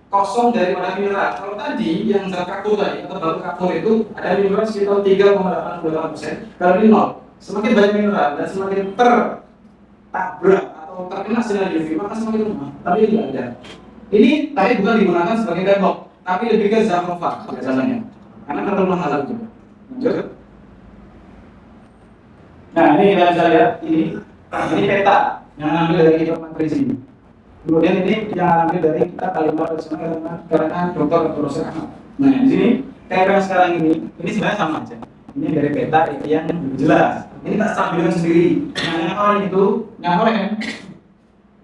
kosong daripada mineral. Kalau tadi yang zat kapur tadi atau batu kapur itu ada mineral sekitar 3,88%. Kalau ini 0. Semakin banyak mineral dan semakin tertabrak atau terkena sinar UV maka semakin lemah. Tapi ini tidak ada. Ini tadi bukan digunakan sebagai tembok, tapi lebih ke zahrofat biasanya. Karena terlalu mahal itu. Lanjut. Nah, ini kita bisa lihat ini peta yang ambil dari kitab Matrizi. Kemudian ini yang ambil dari kita kalimat karena Dr. Profesor Ahmad. Nah, di sini kayak yang sekarang ini sebenarnya sama aja. Ini dari peta yang lebih jelas. Ini tak stabilkan sendiri. Yang orang itu, yang orang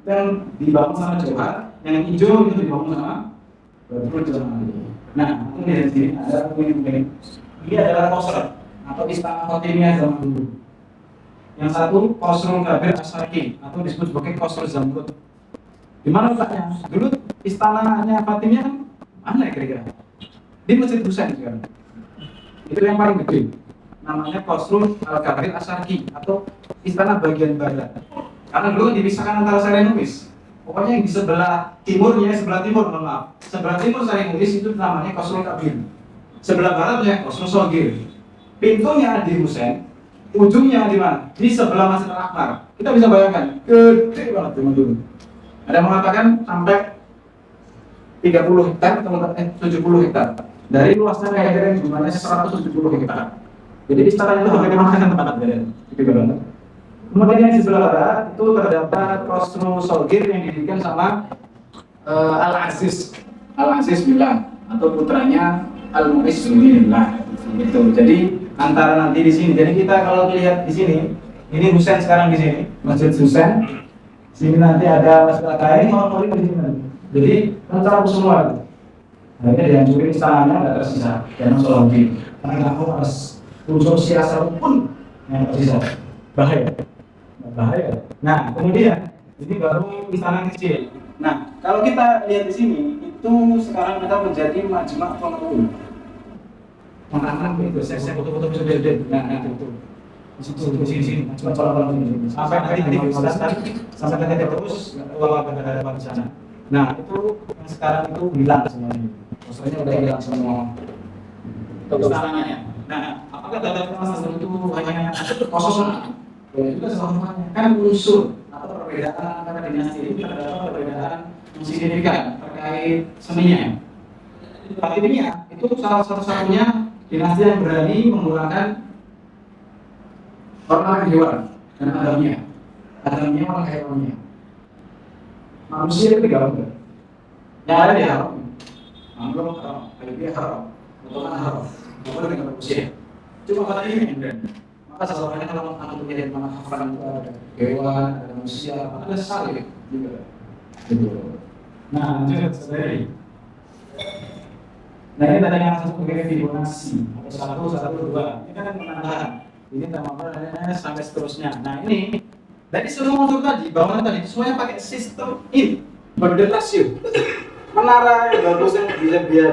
yang dibangun sama Johar, yang hijau itu dibangun sama Badrul Jamali. Nah, ini dari sini ada ini. Ini adalah Qasr atau Istana Fatimiyah zaman dulu. Yang satu Qasrul Kabir As-Sarki atau disebut sebagai Qasr Zamrud. Di mana letaknya? Dulu istananya Fatimiyah kan mana ya kira-kira? Di Masjid Husain sekarang. Itu yang paling gede. Namanya Qasrul Kabir As-Sarki atau istana bagian barat. Karena dulu dipisahkan antara Serenubis. Pokoknya yang di sebelah timurnya, sebelah timur, maaf. Sebelah timur Serenubis itu namanya Qasrul Kabir. Sebelah baratnya Qasrul Shogir. Pintunya di Husain, ujungnya di mana? Di sebelah Masjid Al-Akbar. Kita bisa bayangkan, gede banget teman-teman. Ada yang mengatakan sampai 30 hektar atau 70 hektar. Dari luasnya kira-kira yang jumlahnya 170 hektar. Jadi istana itu bagaimana tempat berada? Gede banget. Kemudian di sebelah barat itu terdapat Qasrul Shogir yang didirikan sama Al-Aziz bilang atau putranya Al-Mu'izz billah. Itu. Jadi antara nanti di sini. Jadi kita kalau lihat di sini, ini Husain sekarang di sini, Masjid Husain. Sini nanti ada Masjid Al-Qaim, mau di sini nanti. Jadi lengkap semua. Akhirnya dihancurin istananya nggak tersisa. Karena Salahuddin. Karena nggak mau harus unsur siasat pun yang tersisa. Bahaya. Nah, kemudian ini baru istana kecil. Nah, kalau kita lihat di sini, itu sekarang kita menjadi Majma' Qanaun. Anak-anak itu saya foto-foto bisa beda. Nah, itu. Di sini. Coba ini. Sampai nanti di universitas kan, sampai nanti terus kalau ada di sana. Nah itu yang sekarang itu hilang semuanya. Maksudnya udah hilang semua kebesarannya. Nah apakah data tersebut itu hanya kosong? Ya juga sama kan unsur atau perbedaan antara dinasti itu terdapat perbedaan yang signifikan terkait seninya. Fatimiyah itu salah satu-satunya dinasti yang berani menggunakan warna hewan dan adamnya. Adamnya warna hewannya. Manusia itu digabung. Yang ada di haram. Anggap haram, dia haram, potongan haram. Bukan dengan manusia. Cuma kata ini yang berani. Maka seseorang kalau akan menjadi hafal itu ada hewan, ada manusia, ada salib juga. Nah, lanjut saudari. Nah ini tadi yang satu pakai Fibonacci atau 1, 1, 2. Ini kan penambahan. Ini tambah sampai seterusnya. Nah ini dari semua unsur tadi, bangunan tadi semuanya pakai sistem ini berdasar rasio. Menara yang bagus yang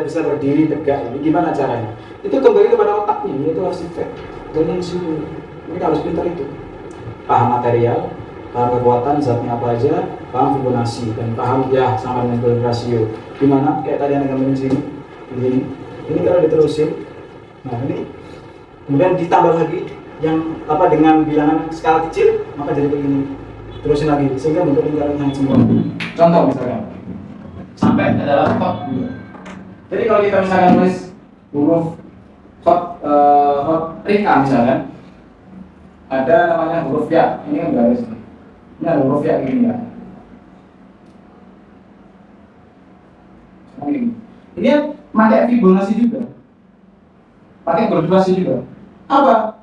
bisa berdiri tegak. Ini gimana caranya? Itu kembali kepada otaknya, yaitu arsitek dan insinyur. Kita harus pintar itu. Paham material, paham kekuatan zatnya apa aja, paham Fibonacci dan paham ya sama dengan berdasar rasio. Gimana? Kayak tadi yang gambarin sini. Ini kalau diterusin, nah ini kemudian ditambah lagi yang apa dengan bilangan skala kecil, maka jadi begini. Terusin lagi sehingga bentuk lingkaran yang sempurna. Contoh misalnya sampai ada laptop juga. Jadi kalau kita misalkan tulis huruf Rika misalkan, ada namanya huruf ya. Ini kan garis. Ini ada huruf ya gini ya. Ini pakai Fibonacci juga, pakai berdurasi juga. Apa?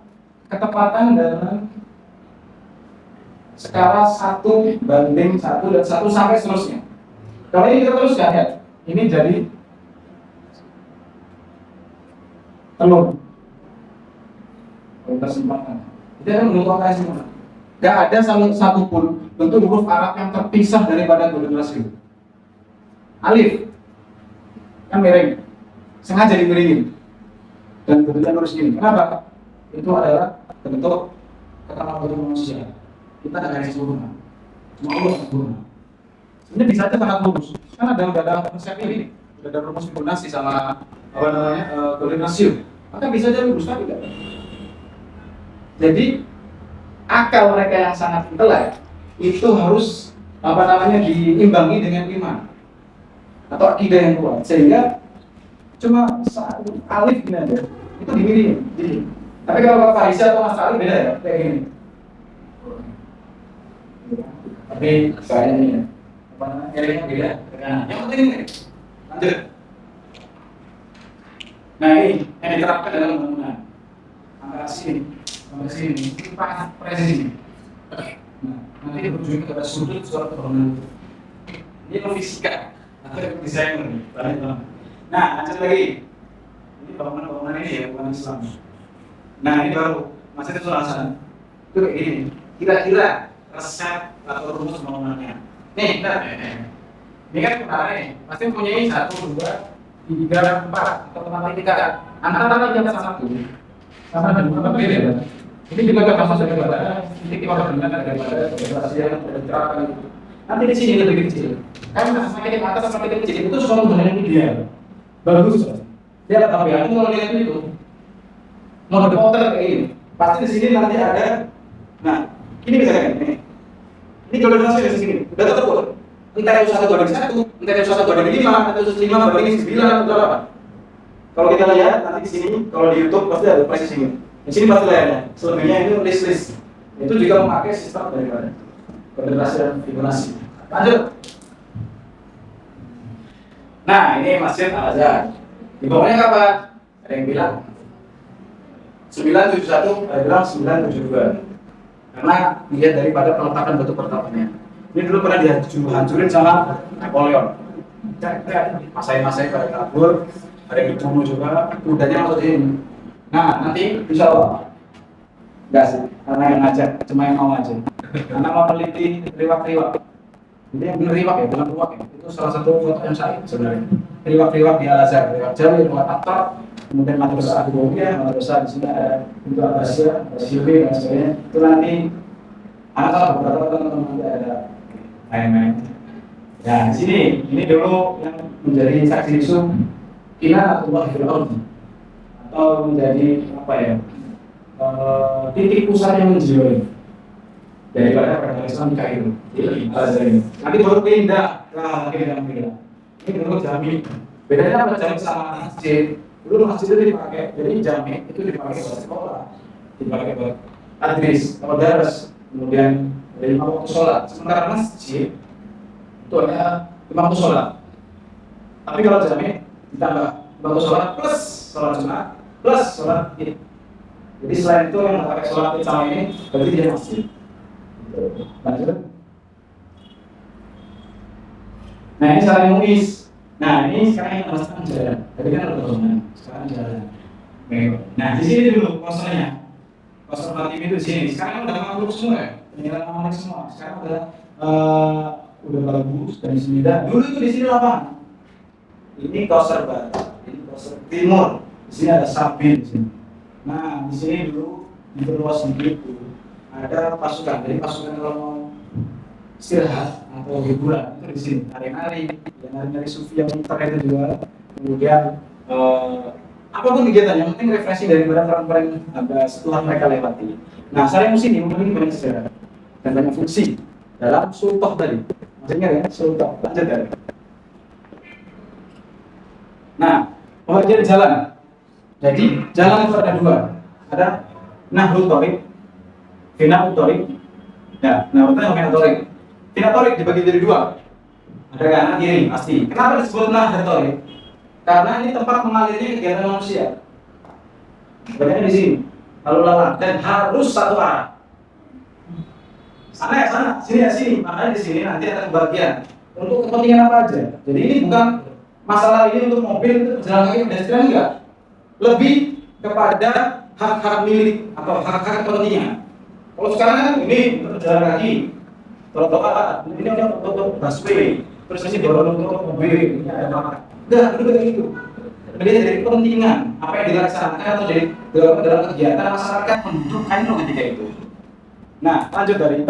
Ketepatan dalam skala 1 banding 1 dan 1 sampai seterusnya. Kalau ini kita teruskan ya, ini jadi telur. Kesempatan. Itu akan bentuk angka semua. Gak ada satu pun bentuk huruf Arab yang terpisah daripada berdurasi. Alif yang miring, sengaja dimiringin dan bentuknya lurus gini. Kenapa? Itu adalah bentuk kekalahan manusia. Kita ada garis sempurna, cuma Allah sempurna. Sebenarnya bisa aja sangat lurus. Kan ada konsep ini, ada rumus Fibonacci sama apa namanya koordinasi. Maka bisa aja lurus kan tidak. Jadi akal mereka yang sangat intelek itu harus apa namanya diimbangi dengan iman atau akidah yang kuat, sehingga cuma alif gini aja itu dimiringin. Tapi kalau Pak Farisa atau Mas Ali beda ya, kayak gini. Tapi kayaknya ini apa namanya miringnya beda. Yang penting ini lanjut. Nah ini yang diterapkan dalam bangunan antara sini sampai sini itu pas presisi. Nah nanti berujung kepada sudut suatu bangunan. Ini fisika. Desainer. Nah, lanjut lagi. Ini bangunan ini ya, bukan Islam. Nah, ini baru masih itu alasan. Itu kayak gini. Kira-kira resep atau rumus bangunannya. Nih, ini kan kemarin pasti mempunyai 1, 2, 3, 4 atau matematika. Antara 3 dan 1 sama dengan beda. Ini juga gak masuk daripada titik benar daripada operasi yang terjadi. Nanti di sini lebih kecil. Karena semakin atas semakin kecil itu suatu hal yang ideal. Bagus. Dia tapi aku kalau lihat itu mau potret kayak gini. Pasti di sini nanti ada. Nah, ini misalkan ini. Ini koordinasi dari sini. Udah terukur. Entah itu 1 banding 1, entah itu 1 banding 5, atau 5 banding 9 atau 8. Kalau kita lihat nanti di sini kalau di YouTube pasti ada presis ini. Di sini pasti layarnya. Selebihnya itu list. Itu juga memakai sistem daripada koordinasi dan Fibonacci. Lanjut. Nah, ini Masjid Al-Azhar. Di bawahnya apa? Ada yang bilang 971, ada yang bilang 972. Karena dilihat daripada peletakan batu pertamanya. Ini dulu pernah dihancurin sama Napoleon. Masai-masai pada kabur, ada yang dibunuh juga. Udahnya masuk sini. Nah, nanti insya Allah enggak sih, karena yang ngajak, cuma yang mau aja. Karena mau meneliti riwak-riwak. Jadi yang riwak ya, bukan ruwak ya. Itu salah satu foto yang saya sebenarnya. Riwak-riwak di Al-Azhar, riwak Jawi, riwak Aktar, kemudian madrasah Abu-Hurairah, madrasah di sini ada untuk Asia, Syuri dan sebagainya. Itu nanti anak beberapa teman-teman nanti ada main-main. Nah, di sini ini dulu yang menjadi saksi bisu kina atau Fir'aun atau menjadi apa ya? Titik pusat yang menjiwai daripada peradaban Islam di Kairo. Al-Azhar ini. Nanti baru pindah ke Alhamdulillah. Ini dulu jami. Bedanya apa jami sama masjid? Dulu masjid itu dipakai, jadi jami itu dipakai buat sekolah, dipakai buat tadris, atau daras, kemudian dari 5 waktu sholat. Sementara masjid itu hanya 5 waktu sholat. Tapi kalau jami ditambah 5 waktu sholat plus sholat Jumat plus sholat Id. Jadi selain itu yang pakai sholat Id sama ini berarti dia masjid. Lanjut. Nah ini cara muis. Nah ini sekarang yang masakan jalan. Tadi kan ada bangunan, sekarang jalan. Nah di sini dulu posternya. Poster Fatim itu di sini. Sekarang udah makhluk semua ya, penilaian makhluk semua. Sekarang udah bagus dan sini. Dulu itu di sini lapangan. Ini poster barat, ini poster timur. Di sini ada Sabin di sini. Nah di sini dulu diperluas sedikit. Ada pasukan, jadi pasukan kalau mau istirahat atau hiburan itu di sini, nari-nari, ya nari-nari sufi yang muter itu juga. Kemudian apapun kegiatan yang penting refreshing daripada perang-perang setelah mereka lewati. Nah, Syariah Musin ini memiliki banyak sejarah dan banyak fungsi dalam sultoh tadi. Maksudnya ya, sultoh. Lanjut ya. Nah, pengertian jalan. Jadi jalan itu ada dua, ada Nahrul Thariq, Fina'ut Thariq. Ya, Nahrul Thariq sama Thariq. Fina'ut Thariq dibagi jadi dua. Ada kanan kiri pasti. Kenapa disebut Nahrul Thariq? Karena ini tempat mengalirnya kegiatan manusia. Sebenarnya di sini, lalu lalang dan harus satu arah. Sana ya sana, sini ya sini. Makanya di sini nanti ada pembagian untuk kepentingan apa aja. Jadi ini bukan masalah ini untuk mobil, untuk jalan kaki, pedestrian enggak. Lebih kepada hak-hak milik atau hak-hak kepentingan. Kalau sekarang kan ini untuk jalan kaki, trotoar, ini untuk busway, terus ini dorong untuk mobil, ini ada apa? Enggak, dulu kayak gitu. Melihat dari kepentingan apa yang dilaksanakan atau dari dalam kegiatan masyarakat penduduk Kairo ketika itu. Nah, lanjut dari.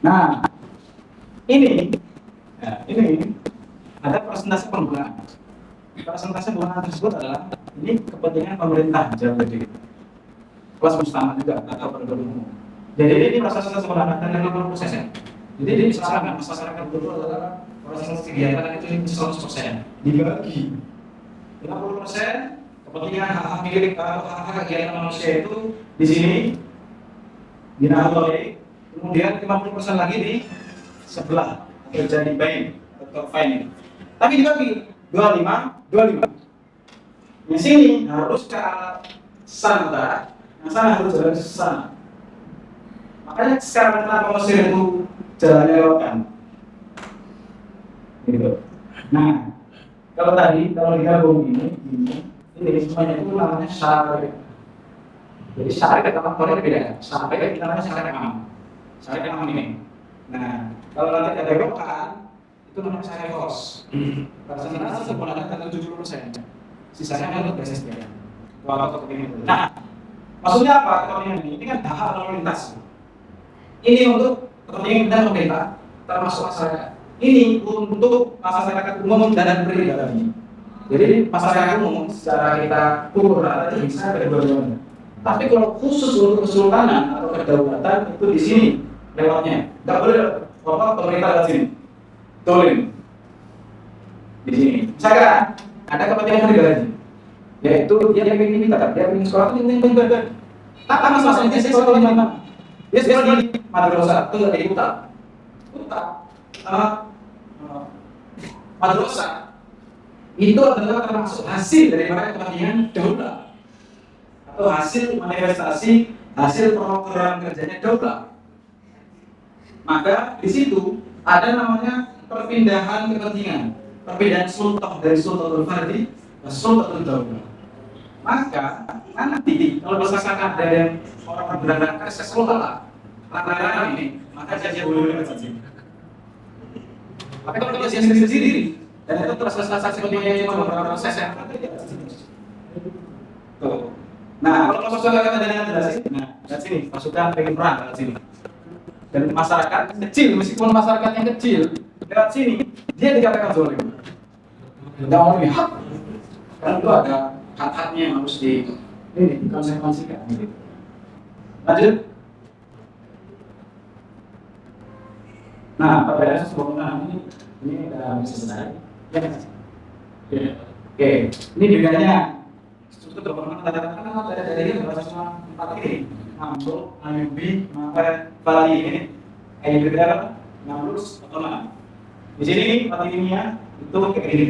Nah, ini ada persentase penggunaan. Persentase penggunaan tersebut adalah ini kepentingan pemerintah jauh lebih kelas mustama juga atau penduduk umum. Jadi ini persentase penggunaan dan 50%. Jadi ini misalkan masyarakat betul adalah proses kegiatan itu 100% dibagi 50% kepentingan hak-hak milik atau hak-hak kegiatan manusia itu di sini dinamai, kemudian 50% lagi di sebelah terjadi bain atau fine. Tapi dibagi 25. Di sini harus ke arah sana, yang sana harus jalan ke sana. Makanya sekarang kenapa Mesir itu jalannya lewat kan? Gitu. Nah, kalau digabung ini semuanya itu namanya syariah. Jadi syariah dengan Korea beda. Syariah itu namanya syariah am. Syariah am ini. Nah, kalau nanti ada belokan itu namanya syariah kos. Persentase sebenarnya ada 70%. Sisanya untuk BSSD. Kalau ini. Nah, maksudnya apa? Kepentingan ini kan hak lalu lintas. Ini untuk kepentingan pemerintah termasuk masyarakat. Ini untuk masyarakat umum dan pribadi. Jadi masyarakat umum secara kita ukur rata bisa dari dua-duanya. Tapi kalau khusus untuk kesultanan atau kedaulatan itu di sini lewatnya. Nggak boleh pemerintah lewat sini. Tolong di sini. Misalkan ada kepentingan pribadi, yaitu dia ingin sekolah, dia ingin beribadah. Tak masalahnya dia sekolah di mana? Dia sekolah di madrasah, itu nggak di Kuta. Madrasah itu adalah termasuk hasil dari kepentingan daulah atau hasil manifestasi hasil program kerjanya daulah. Maka di situ ada namanya perpindahan kepentingan, perpindahan sultan dari sultatul fardi ke sultatul daulah. Maka nanti kalau misalkan ada yang orang berangkat ke sekolah lantaran ini, maka dia boleh bersaksi. Tapi kalau dia sendiri dan itu proses-proses seperti yang proses ya. Tuh. Nah, kalau pasukan kita dengan jelas, nah, lihat sini, pasukan pengen perang, lihat sini. dan masyarakat kecil, meskipun masyarakat yang kecil lewat sini dia dikatakan zalim. Tidak mau hak, karena itu ada hak-haknya yang harus dikonsekuensikan. Gitu. Lanjut. Nah, perbedaan sebenarnya ini bisa selesai. Ya. Oke, ini bedanya. Itu teman-teman katakan dari bahasa cuma 4 ini. Mampu, Ayubi, Fali ini. Ayubi berapa? Namrus, Ottoman. Di sini Fatimiyah itu kayak gini.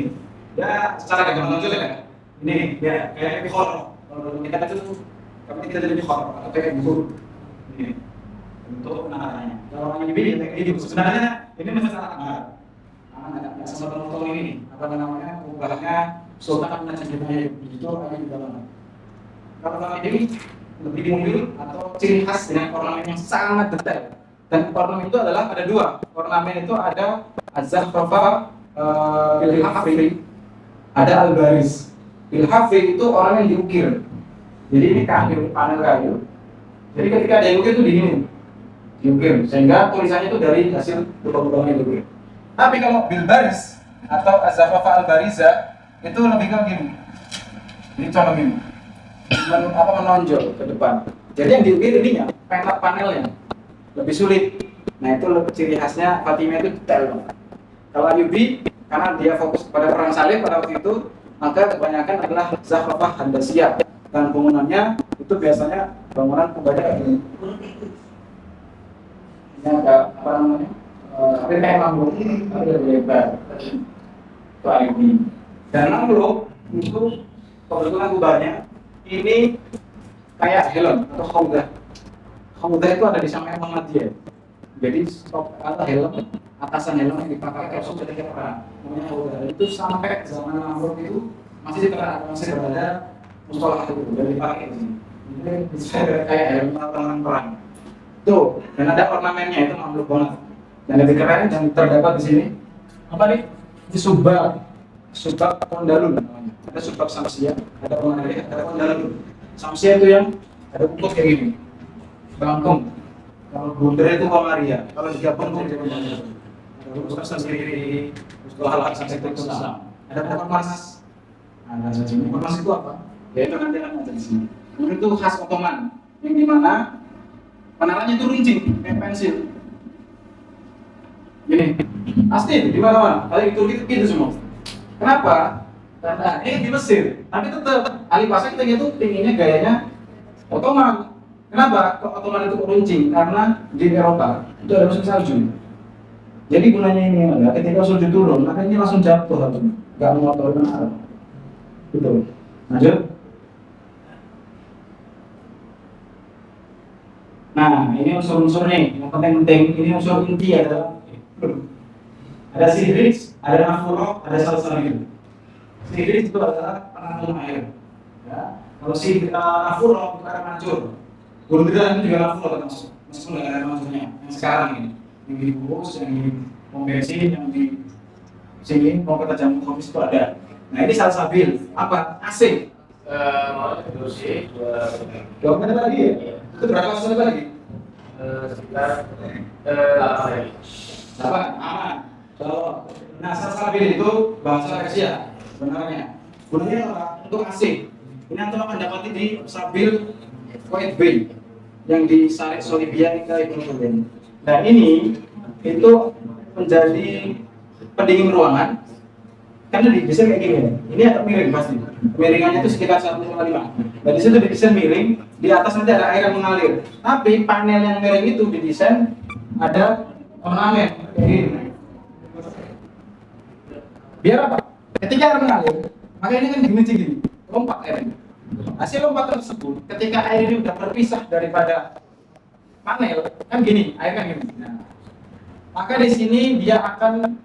Ya, secara gampang aja kan. Ini ya kayak horor. Kalau kita itu kami tidak jadi horor atau kayak buku. Ini untuk penanganannya. Kalau Ayubi kayak gini. Sebenarnya ini masalah Arab. Nggak sama penonton ini. Apa namanya? Ubahnya Sultan Najib itu Ayubi dalam. Kalau ini lebih mundur atau ciri khas dengan ornamen yang sangat detail. Dan ornamen itu adalah ada 2. Ornamen itu ada Az-Zakhrafa Bil-Hafri, ada Al-Baris. Bil-Hafri itu orang yang diukir. Jadi ini kayu, panel kayu. Jadi ketika ada yang diukir itu diukir, sehingga tulisannya itu dari hasil lubang-lubang yang diukir. Tapi kalau Bil-Baris atau Az-Zakhrafa Al-Bariza itu lebih ke gini. Ini contoh gini. Menonjol ke depan. Jadi yang diukir ininya, panelnya lebih sulit. Nah itu ciri khasnya Fatimiyah itu detail. Kalau Ayubi, karena dia fokus pada perang salib pada waktu itu, maka kebanyakan adalah Zakhrafah Handasiyah. Dan bangunannya itu biasanya bangunan pembaca ini. Ini ada apa namanya? Tapi kayak Mamluk, tapi lebih lebar. Itu Ayubi. Dan Mamluk itu kebetulan kubahnya ini kayak helm atau khawdah. Khawdah itu ada di samping Muhammadiyah. Jadi atau helm, atasan helm yang dipakai kalau ketika perang namanya khawdah. Itu sampai zaman Mamluk itu masih berada mustalah itu dan dipakai di sini. Jadi bisa kayak helm perang. Tuh, dan ada ornamennya itu Mamluk banget. Dan lebih keren yang terdapat di sini apa nih? Di subak Kondalun namanya. Ada subak Samsia, ada Onari, ada Kondalun. Samsia itu yang ada bungkus kayak gini, bangkong. Kalau bundar itu Maria, kalau digabung itu jadi Maria. Ada bungkus sendiri, setelah hal sampai itu Islam. Ada Kormas. Nah, Kormas itu apa? Ya itu nanti akan ada di sini. Itu khas Ottoman, yang dimana penaranya itu runcing, kayak pensil. Gini, pasti di mana-mana. Kalau itu gitu semua. Kenapa? Karena ini di Mesir, tapi tetap Ali Pasha kita itu pinginnya gayanya Ottoman. Kenapa? Kok Ottoman itu runcing? Karena di Eropa itu ada musim salju. Jadi gunanya ini ada ketika salju turun, maka ini langsung jatuh harusnya, nggak mengotori Arab. Gitu. Lanjut. Nah, ini unsur-unsur nih, yang penting-penting. Ini unsur inti adalah ada sidris, ada nafuro, ada salsabil. Sidris itu adalah penampung air. Ya. Kalau nafuro itu akan hancur. Gurundiran itu juga nafuro termasuk, meskipun nggak ada maksudnya. Yang sekarang ini, yang di bungkus, yang di pom bensin, yang di sini, mau kita jamu kopi itu ada. Nah ini salsabil, apa? AC. Mau terus Dua menit lagi ya? Itu berapa menit lagi? sekitar 8 lagi. Apa? Aman. Kalau salsabil itu bahasa Asia sebenarnya. Gunanya apa? Untuk AC. Ini antum akan dapati di Sabil Kuwait Bay yang di Sarik Solibia ke Ibnu Khaldun. Nah ini itu menjadi pendingin ruangan karena didesain kayak gini. Ini agak miring pasti. Miringannya itu sekitar 1,5. Nah di situ didesain miring, di atas nanti ada air yang mengalir. Tapi panel yang miring itu didesain ada ornamen kayak gini. Biar apa? Ketika air mengalir, maka ini kan gini, lompat air. Hasil lompatan tersebut, ketika air ini sudah terpisah daripada panel, kan gini, air kan gini. Nah, maka di sini dia akan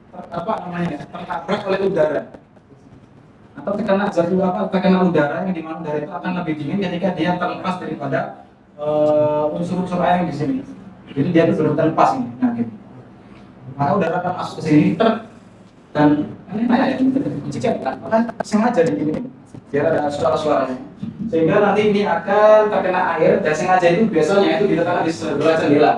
tertabrak oleh udara atau terkena udara yang dimana udara itu akan lebih dingin ketika dia terlepas daripada unsur-unsur air yang di sini. Jadi dia itu belum terlepas ini. Nah, gitu. Maka udara akan masuk ke sini dan ini maka sengaja digini biar ada suara-suaranya sehingga nanti ini akan terkena air dan sengaja itu biasanya itu diletakkan di sebelah jendela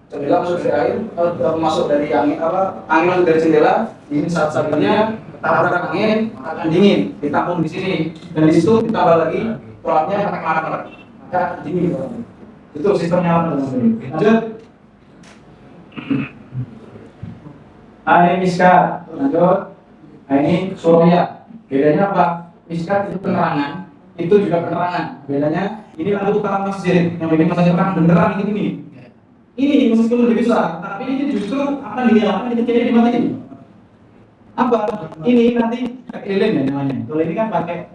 Jendela masuk dari air, masuk dari angin angin masuk dari jendela, ini saat sapinya tabrak angin akan dingin, ditampung di sini dan di situ ditambah lagi kolamnya pakai marmer, maka dingin kolamnya. Itu sistemnya apa teman-teman? Lanjut. Ini miskat, lanjut. Nah ini surya. Bedanya apa? Miskat itu penerangan, itu juga penerangan. Bedanya ini lampu tukang masjid yang bikin masjid terang beneran ini. Ini meskipun lebih besar, tapi ini justru akan dinyalakan ketika dimatiin. Apa? Ini nanti lilin ya namanya. Kalau ini kan pakai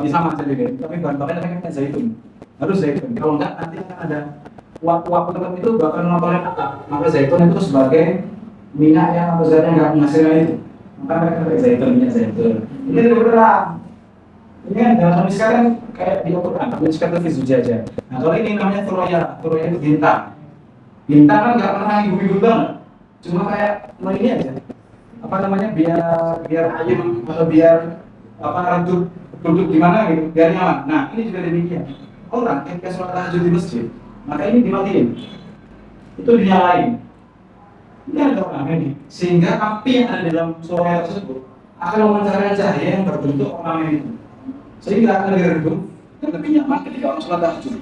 sama aja lilin, tapi bahan bakarnya pakai zaitun. Harus zaitun. Kalau enggak nanti akan ada uap-uap tetap itu bakal menontonnya tetap. Maka zaitun itu sebagai minyak yang zat yang nggak menghasilkan itu. Maka mereka pakai zaitun, minyak zaitun. Ini lebih berat. Ini kan dalam miskat kan kayak di Al-Quran, miskat itu fizujaja. Nah kalau ini namanya turoya itu bintang. Bintang kan nggak pernah bumi banget, cuma kayak ini aja. Apa namanya biar ayam atau biar redup duduk di mana gitu, biar nyaman. Nah ini juga demikian. Orang ketika sholat tahajud di masjid, maka ini dimatiin, itu dinyalain. Ini ada orang ini, sehingga api yang ada di dalam surya tersebut akan memancarkan cahaya yang berbentuk ornamen itu, sehingga akan lebih redup dan lebih nyaman ketika orang sholat tahajud.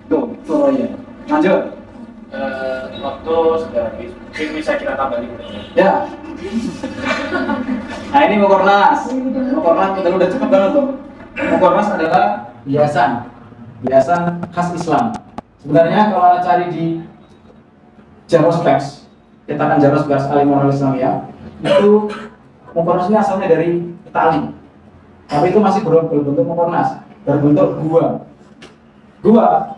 Tuh surya. Lanjut. Waktu sudah habis, mungkin bisa kita tambahin. Ya. Nah ini Mukornas. Mukornas udah cepet banget tuh. Mukornas adalah hiasan khas Islam. Sebenarnya kalau anda cari di Jarospex, cetakan Jarospex Al-Moral Islamiyah, itu Mukornas ini asalnya dari Itali. Tapi itu masih berbentuk Mukornas, berbentuk gua.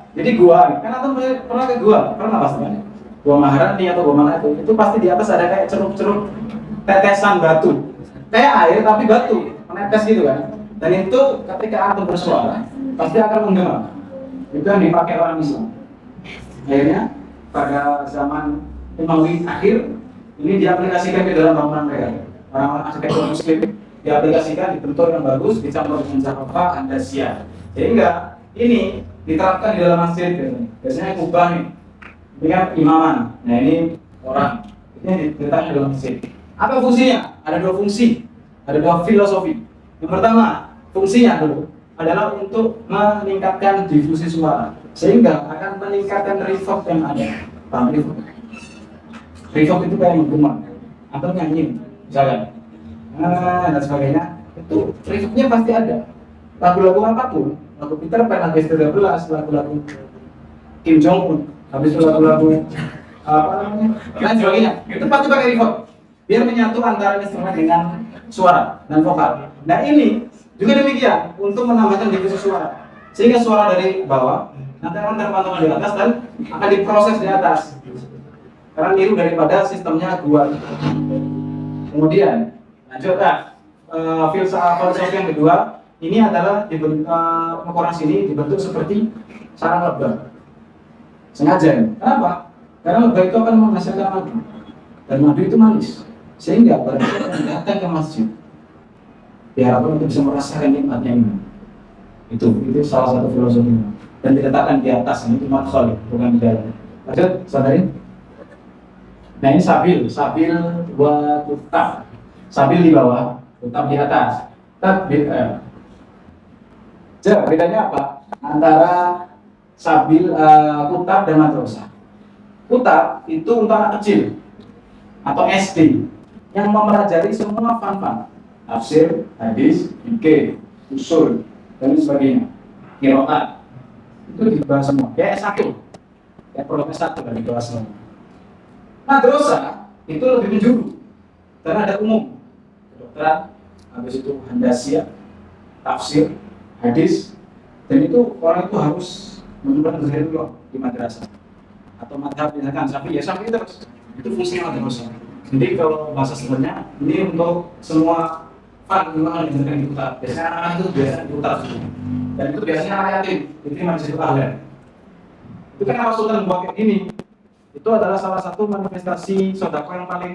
Jadi gua, kan atau pernah ke gua? Pernah pasti kan? Gua Maharani atau gua mana itu pasti di atas ada kayak ceruk-ceruk tetesan batu, kayak air tapi batu, menetes gitu kan. Dan itu ketika antum bersuara pasti akan menggema. Itu yang dipakai orang Islam. Akhirnya pada zaman Umayyad akhir ini diaplikasikan ke dalam bangunan mereka. Orang-orang arsitektur Muslim diaplikasikan, dibentuk yang bagus, dicampur dengan Jakarta, Andasia. Sehingga ini diterapkan di dalam masjid biasanya kubah nih, ini kan imaman. Nah ini orang, ini diletakkan di dalam masjid. Apa fungsinya? Ada dua fungsi, ada dua filosofi. Yang pertama, fungsinya dulu adalah untuk meningkatkan difusi suara, sehingga akan meningkatkan reverb yang ada. Paham reverb? Reverb itu kayak menggema atau nyanyi, misalnya, dan sebagainya. Itu reverbnya pasti ada. Lagu-lagu apapun, lagu Peter Pan, habis 13, lagu-lagu Kim Jong Un, habis itu lagu-lagu dan sebagainya, itu pasti pakai reverb biar menyatu antara instrumen dengan suara dan vokal. Nah ini juga demikian untuk menambahkan difusi suara, sehingga suara dari bawah nanti akan terpantau di atas dan akan diproses di atas karena niru daripada sistemnya gua. Kemudian lanjutkan filsafat yang kedua. Ini adalah Mukornas ini dibentuk seperti sarang lebah. Sengaja. Kenapa? Karena lebah itu akan menghasilkan madu. Dan madu itu manis. Sehingga pada saat yang datang ke masjid, diharapkan untuk bisa merasakan nikmatnya ini. Itu salah satu filosofinya. Dan diletakkan di atas, ini cuma madkhal, bukan di dalam. Lanjut, saudari. Nah ini sabil buat kutab. Sabil di bawah, kutab di atas. Bedanya apa? Antara sabil, kutab dan madrasah. Kutab itu untuk anak kecil atau SD yang mempelajari semua fan-fan, tafsir, hadis, fikih, usul, dan sebagainya. Qiraat itu dibahas semua. Kayak S1, kayak program S1 kan dibahas semua. Madrasah itu lebih menjuru karena ada umum, kedokteran, habis itu handasiyah, tafsir, hadis, dan itu orang itu harus menemukan zahirullah di madrasah atau madhab misalkan Syafi'i terus itu fungsinya madrasah. Jadi kalau bahasa sebenarnya ini untuk semua fan memang diajarkan di kutab. Biasanya anak-anak itu biasa di kutab dan itu biasanya anak yatim, jadi masih ahlan. Itu kenapa Sultan buat kayak gini? Itu adalah salah satu manifestasi sedekah yang paling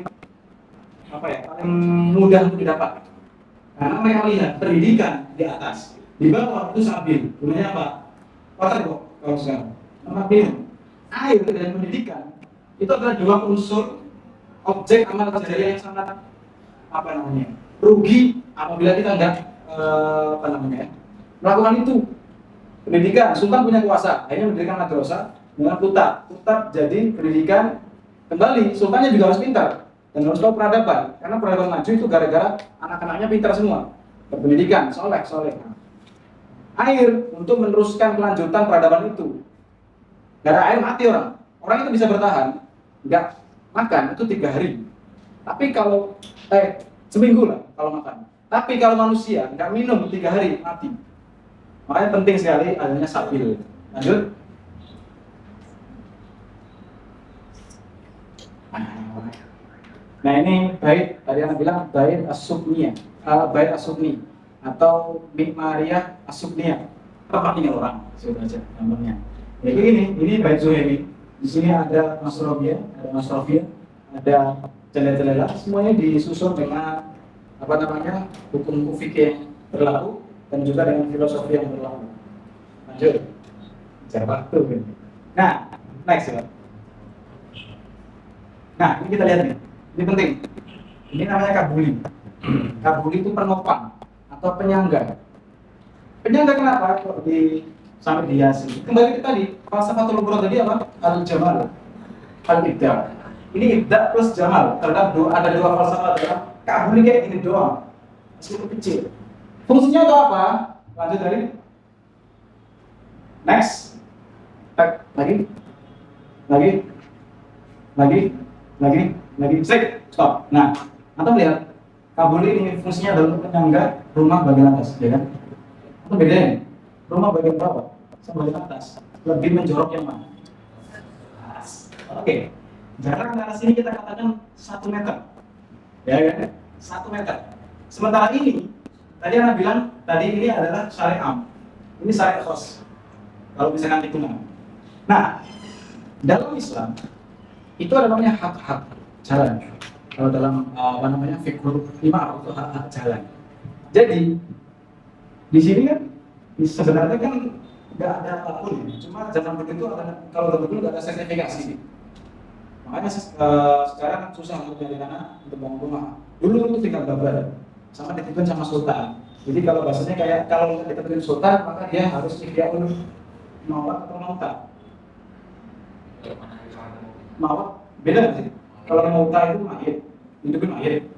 paling mudah untuk didapat. Karena mereka melihat pendidikan di atas, di bawah itu sabil. Gunanya apa? Water kok kalau sekarang. Tempat minum, air dan pendidikan itu adalah dua unsur objek amal jariah yang sangat rugi apabila kita nggak melakukan itu. Pendidikan, sultan punya kuasa, akhirnya mendirikan madrasah dengan kutab jadi pendidikan kembali. Sultannya juga harus pintar dan harus tahu peradaban, karena peradaban maju itu gara-gara anak-anaknya pintar semua, berpendidikan, soleh. Air untuk meneruskan kelanjutan peradaban itu. Gak ada air mati orang itu bisa bertahan nggak makan itu 3 hari, tapi kalau seminggu lah kalau makan. Tapi kalau manusia nggak minum 3 hari mati. Makanya penting sekali adanya sabil. Lanjut. Nah ini bait tadi Anda bilang bait as-subniyah, bait as-subni atau mikmariyah as-subniyah. Tempat ini orang sudah aja gambarnya. Jadi ini bait Zuhaili. Di sini ada masrofiyah, ada jendela-jendela, semuanya disusun dengan hukum fikih yang berlaku dan juga dengan filosofi yang berlaku. Lanjut. Bicara waktu. Nah, next ya. Nah, ini kita lihat nih. Ini penting. Ini namanya kabuli. Kabuli itu penopang atau penyangga. Penyangga kenapa? Kok sampai di Yasin. Kembali ke tadi, falsafatul kubra tadi apa? Al-jamal, al-ibda. Ini ibda plus jamal. Terhadap ada dua falsafah dalam kabuli kayak gini doang. Meskipun kecil. Fungsinya itu apa? Lanjut dari next. Lagi. Stop. Nah, Anda lihat kabuli ini fungsinya adalah untuk menyangga rumah bagian atas, ya kan? Itu bedanya. Rumah bagian bawah sama bagian atas lebih menjorok yang mana? Oke. Jarak ke arah sini kita katakan 1 meter. Ya kan? 1 meter. Sementara ini tadi Anda bilang tadi ini adalah syariat am. Ini syariat khos. Kalau misalkan tikungan. Nah, dalam Islam itu ada namanya hak-hak jalan. Kalau dalam fiqhul imam itu hak-hak jalan. Jadi di sini kan sebenarnya kan nggak ada apapun, cuma zaman begitu kalau betul nggak ada sertifikasi. Makanya sekarang susah untuk nyari tanah untuk bangun rumah. Dulu itu tinggal babar sama dititipin sama sultan. Jadi kalau bahasanya kayak kalau dititipin sultan maka dia harus ikhya dulu mawat atau mauta. Mawat beda nggak sih? Kalau mauta itu mayit, hidupin mayit.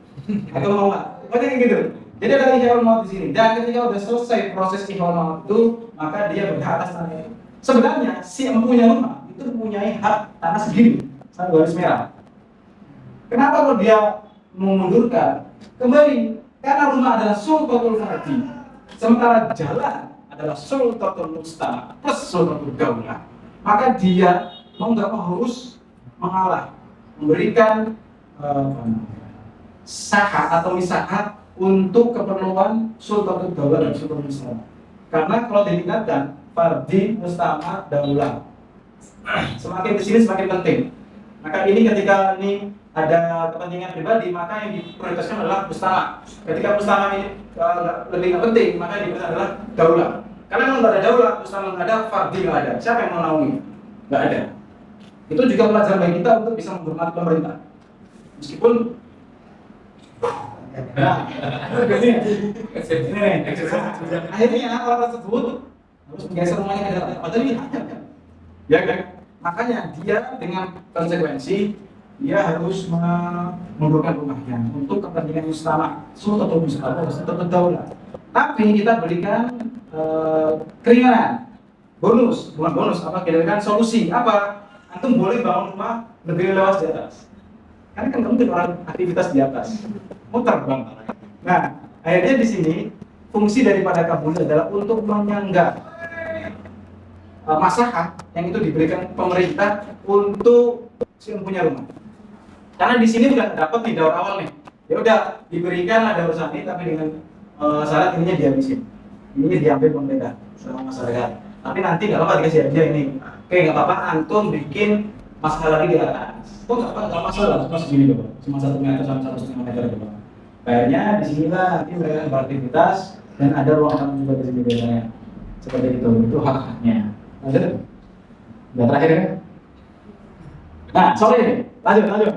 Atau mawat, pokoknya kayak gitu. Jadi ada ikhya maut di sini. Dan ketika udah selesai proses ikhya maut itu, maka dia berhak atas tanah itu. Sebenarnya si empunya rumah itu mempunyai hak tanah sendiri, sama garis merah. Kenapa kalau dia memundurkan? Kembali, karena rumah adalah sultatul fardi, sementara jalan adalah sultatul mustama plus sultatul daulah. Maka dia mau nggak mau harus mengalah, memberikan sahah atau misahat untuk keperluan sultatul daulah dan sultatul mustama. Karena kalau ditingkatkan fardi, mustama, daulah, semakin kesini semakin penting. Maka ini ketika ini ada kepentingan pribadi, maka yang diprioritaskan adalah mustama. Ketika mustama ini lebih penting, maka yang diprioritaskan adalah daulah. Karena kalau nggak ada daulah, mustama nggak ada, fardi nggak ada. Siapa yang mau naungi? Nggak ada. Itu juga pelajaran bagi kita untuk bisa menghormati pemerintah. Meskipun akhirnya orang tersebut harus menggeser rumahnya ke dalam. Padahal ini hanya kan? Ya kan? Makanya dia dengan konsekuensi dia harus mengundurkan rumahnya untuk kepentingan mustama, sultatul mustama, sultatul daulah. Tapi kita berikan keringanan, bonus, bukan bonus, kita berikan solusi apa? Antum boleh bangun rumah lebih luas di atas. Karena kan kamu orang aktivitas di atas, muter bang. Nah, akhirnya di sini fungsi daripada kabul adalah untuk menyangga masalah yang itu diberikan pemerintah untuk si punya rumah. Karena di sini udah dapat di daur awal nih, ya udah diberikan ada urusan ini, tapi dengan syarat ininya dihabisin, ini diambil pemerintah sama masyarakat. Tapi nanti nggak apa-apa dikasih aja ini, oke nggak apa-apa, antum bikin masalah lagi di atas. Oh nggak masalah, cuma segini doang, cuma 1 meter sampai 1,5 meter doang. Kayaknya di sinilah nanti mereka beraktivitas dan ada ruang tamu juga di sini biasanya. Seperti itu hak-haknya. Lanjut, udah terakhir kan? Nah, sorry nih, lanjut.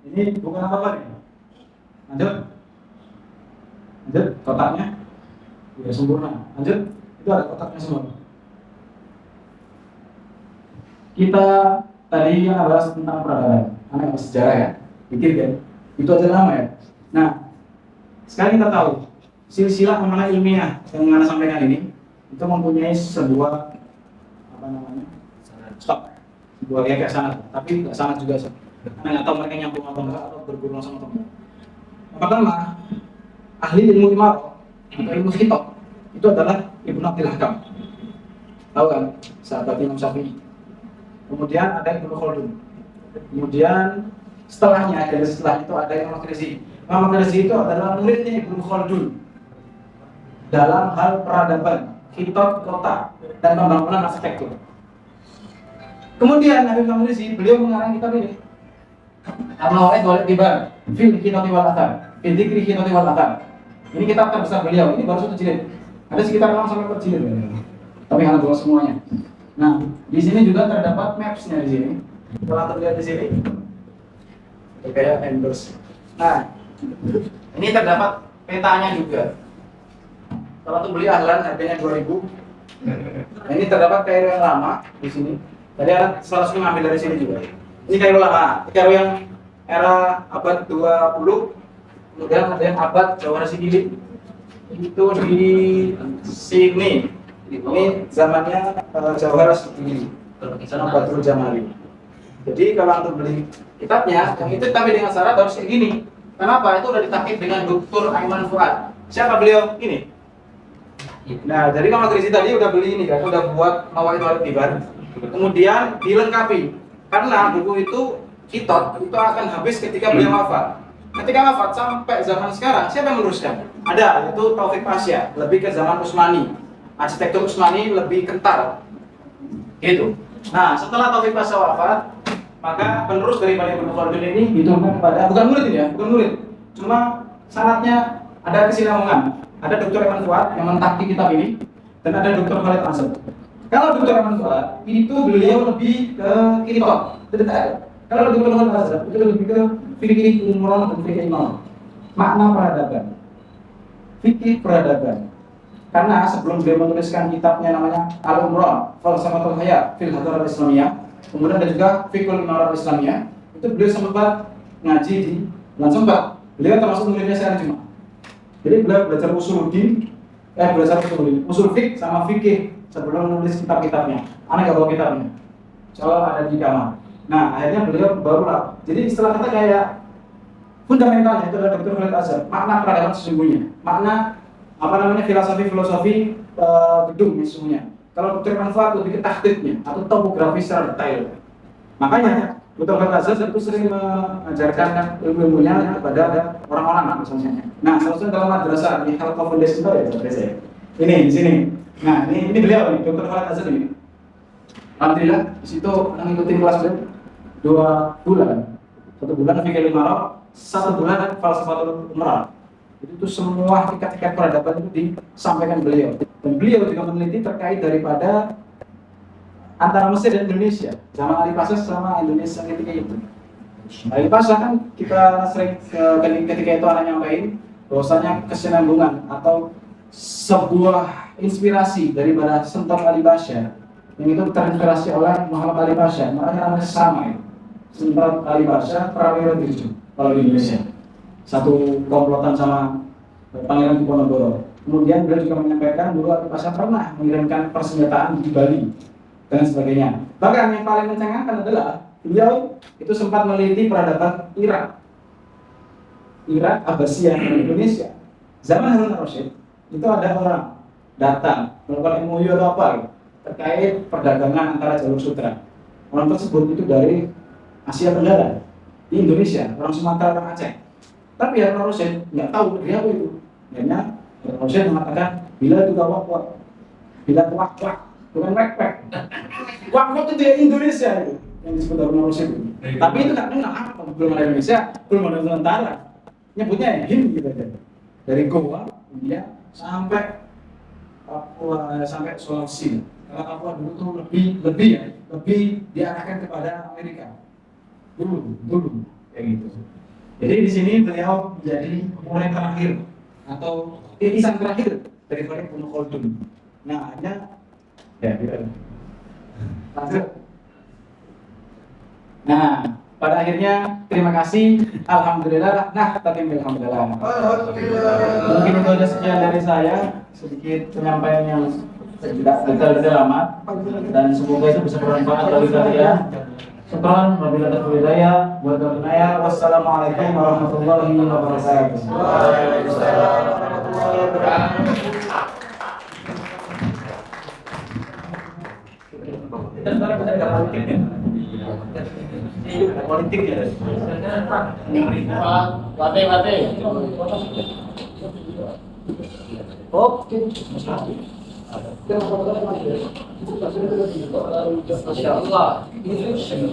Ini bukan apa-apa nih. Lanjut, kotaknya udah sempurna. Lanjut, itu ada kotaknya semua. Kita tadi yang bahas tentang peradaban, anak sejarah ya, pikir kan, itu aja nama ya. Nah, sekarang kita tahu silsilah amanah ilmiah yang Anda sampaikan ini itu mempunyai sebuah apa namanya? Stop. Sebuah kayak sanad, tapi nggak sanad juga sih. Anda nggak tahu mereka nyambung atau enggak atau bergurau sama teman. Yang pertama, ahli ilmu imarah atau ilmu khitab itu adalah Ibnu Abdul Hakam. Tahu kan? Sahabat Imam Syafi'i. Kemudian ada Ibnu Khaldun. Kemudian setelahnya dari setelah itu ada Imam Makrisi. Imam Makrisi itu adalah muridnya Ibnu Khaldun dalam hal peradaban, khitab kota dan pembangunan arsitektur. Kemudian Habib Makrisi beliau mengarang kitab ini. Al-Mawa'id wal I'tibar fil Khitati wal Athar, fil Dzikri Khitati wal Athar. Ini kitab terbesar beliau. Ini baru 1 jilid. Ada sekitar 6 sampai 4 jilid. Tapi nggak bawa semuanya. Nah, di sini juga terdapat maps-nya di sini. Kalau terlihat di sini, kayak endorse. Nah, ini terdapat petanya juga. Kalau untuk beli ahlan harganya 2.000. Nah, ini terdapat Kairo yang lama di sini. Tadi ada selalu ngambil dari sini juga. Ini Kairo lama, Kairo yang era abad 20. Kemudian ada yang abad Jawahara Sigili. Itu di sini. Ini zamannya Jawahara Sigili. Badrul Jamali. Jadi kalau untuk beli kitabnya, yang itu tapi dengan syarat harus kayak gini. Kenapa? Itu udah ditakib dengan Dr. Aiman Fuad. Siapa beliau? Ini. Nah, jadi kalau Krisi tadi udah beli ini kan, udah buat Mawa'id wal I'tibar. Kemudian dilengkapi. Karena buku itu kitab itu akan habis ketika beliau wafat. Ketika wafat sampai zaman sekarang, siapa yang meneruskan? Ada, itu Taufik Pasya, lebih ke zaman Utsmani. Arsitektur Utsmani lebih kental. Gitu. Nah, setelah Taufik Pasya wafat, maka penerus daripada Ibnu Khaldun ini dituntut kepada bukan murid ini ya, bukan murid. Cuma syaratnya ada kesinambungan. Ada Dr. Aiman Fuad yang mentaktik kitab ini dan ada Dr. Khalid Asad. Kalau Dr. Aiman Fuad itu beliau lebih ke kitab, detail. Kalau Dr. Khalid Asad itu lebih ke fikih umroh dan fikih imam. Makna peradaban. Fikih peradaban. Karena sebelum beliau menuliskan kitabnya namanya Al-Umrah, Falsafatul Hayat fil Hadarah Islamiyah, kemudian ada juga Fiqhul Imarah Islamiyah, itu beliau sempat ngaji di bukan sempat, beliau termasuk muridnya Syekh Jumat. Jadi beliau belajar usul fiqh sama fikih sebelum menulis kitab-kitabnya. Anak gak bawa kitabnya, soal ada di kamar. Nah, akhirnya beliau barulah. Jadi istilah kata kayak fundamentalnya itu adalah Dr. Khalid Asad, makna peradaban sesungguhnya, makna apa namanya filosofi gedung sesungguhnya. Kalau Dr. Aiman Fuad lebih ke tahdidnya atau topografi secara detail. Makanya Dr. Khalid Asad itu sering mengajarkan ilmu-ilmunya kepada orang-orang misalnya. Nah, seharusnya dalam madrasah di Halqa Foundation itu ya madrasah ya. Ini di sini. Nah, ini beliau nih, Dr. Khalid Asad ini. Alhamdulillah, di situ ngikutin kelas beliau 2 bulan. 1 bulan fikih imarah, 1 bulan falsafatul umrah. Itu semua tingkat-tingkat peradaban itu disampaikan beliau. Dan beliau juga meneliti terkait daripada antara Mesir dan Indonesia, zaman Ali Pasha sama Indonesia ketika itu. Ali Pasha kan kita sering ketika itu anak nyampain bahwasanya kesinambungan atau sebuah inspirasi daripada Sentor Ali Pasha yang itu terinspirasi oleh Muhammad Ali Pasha, makanya namanya sama ya. Sentor Ali Pasha, Prawira Dirjo kalau di Indonesia. Satu komplotan sama Pangeran Diponegoro. Kemudian beliau juga menyampaikan dulu Ali Pasha pernah mengirimkan persenjataan di Bali dan sebagainya. Bahkan yang paling mencengangkan adalah beliau itu sempat meneliti peradaban Irak, Abbasiyah dan Indonesia. Zaman Harun al-Rasyid itu ada orang datang melakukan MOU atau apa gitu, terkait perdagangan antara jalur sutra. Orang tersebut itu dari Asia Tenggara di Indonesia, orang Sumatera, orang Aceh. Tapi Harun al-Rasyid nggak tahu dia apa itu. Akhirnya Harun al-Rasyid mengatakan bila itu wak-wak, bila wak-wak, bukan wak-wak. Wak-wak itu ya Indonesia itu yang disebut Harun al-Rasyid. Tapi itu nggak kenal apa, belum ada Indonesia, belum ada Nusantara. Nyebutnya Him gitu aja. Dari Goa, India sampai Papua, sampai Sulawesi. Karena Papua dulu tuh lebih ya, lebih diarahkan kepada Amerika. Dulu, kayak gitu. Jadi di sini beliau menjadi murid terakhir atau titisan terakhir daripada Ibnu Khaldun. Nah, hanya ya gitu. Lanjut. Nah, pada akhirnya terima kasih, alhamdulillah. Nah, tapi alhamdulillah. Mungkin itu aja sekian dari saya, sedikit penyampaian yang tidak detail amat, dan semoga itu bisa bermanfaat bagi kalian. Syukran, wabillahi taufiq hidayah, wa hidayah. Wassalamualaikum warahmatullahi wabarakatuh. Waalaikumsalam warahmatullahi wabarakatuh. Politik ya. Mati. Oke. Masya Allah.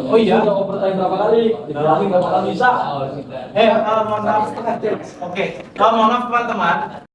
Oh iya. Udah overtime berapa kali? Dibilangin nggak bakal bisa. Mohon maaf. Oke. Mohon maaf teman-teman.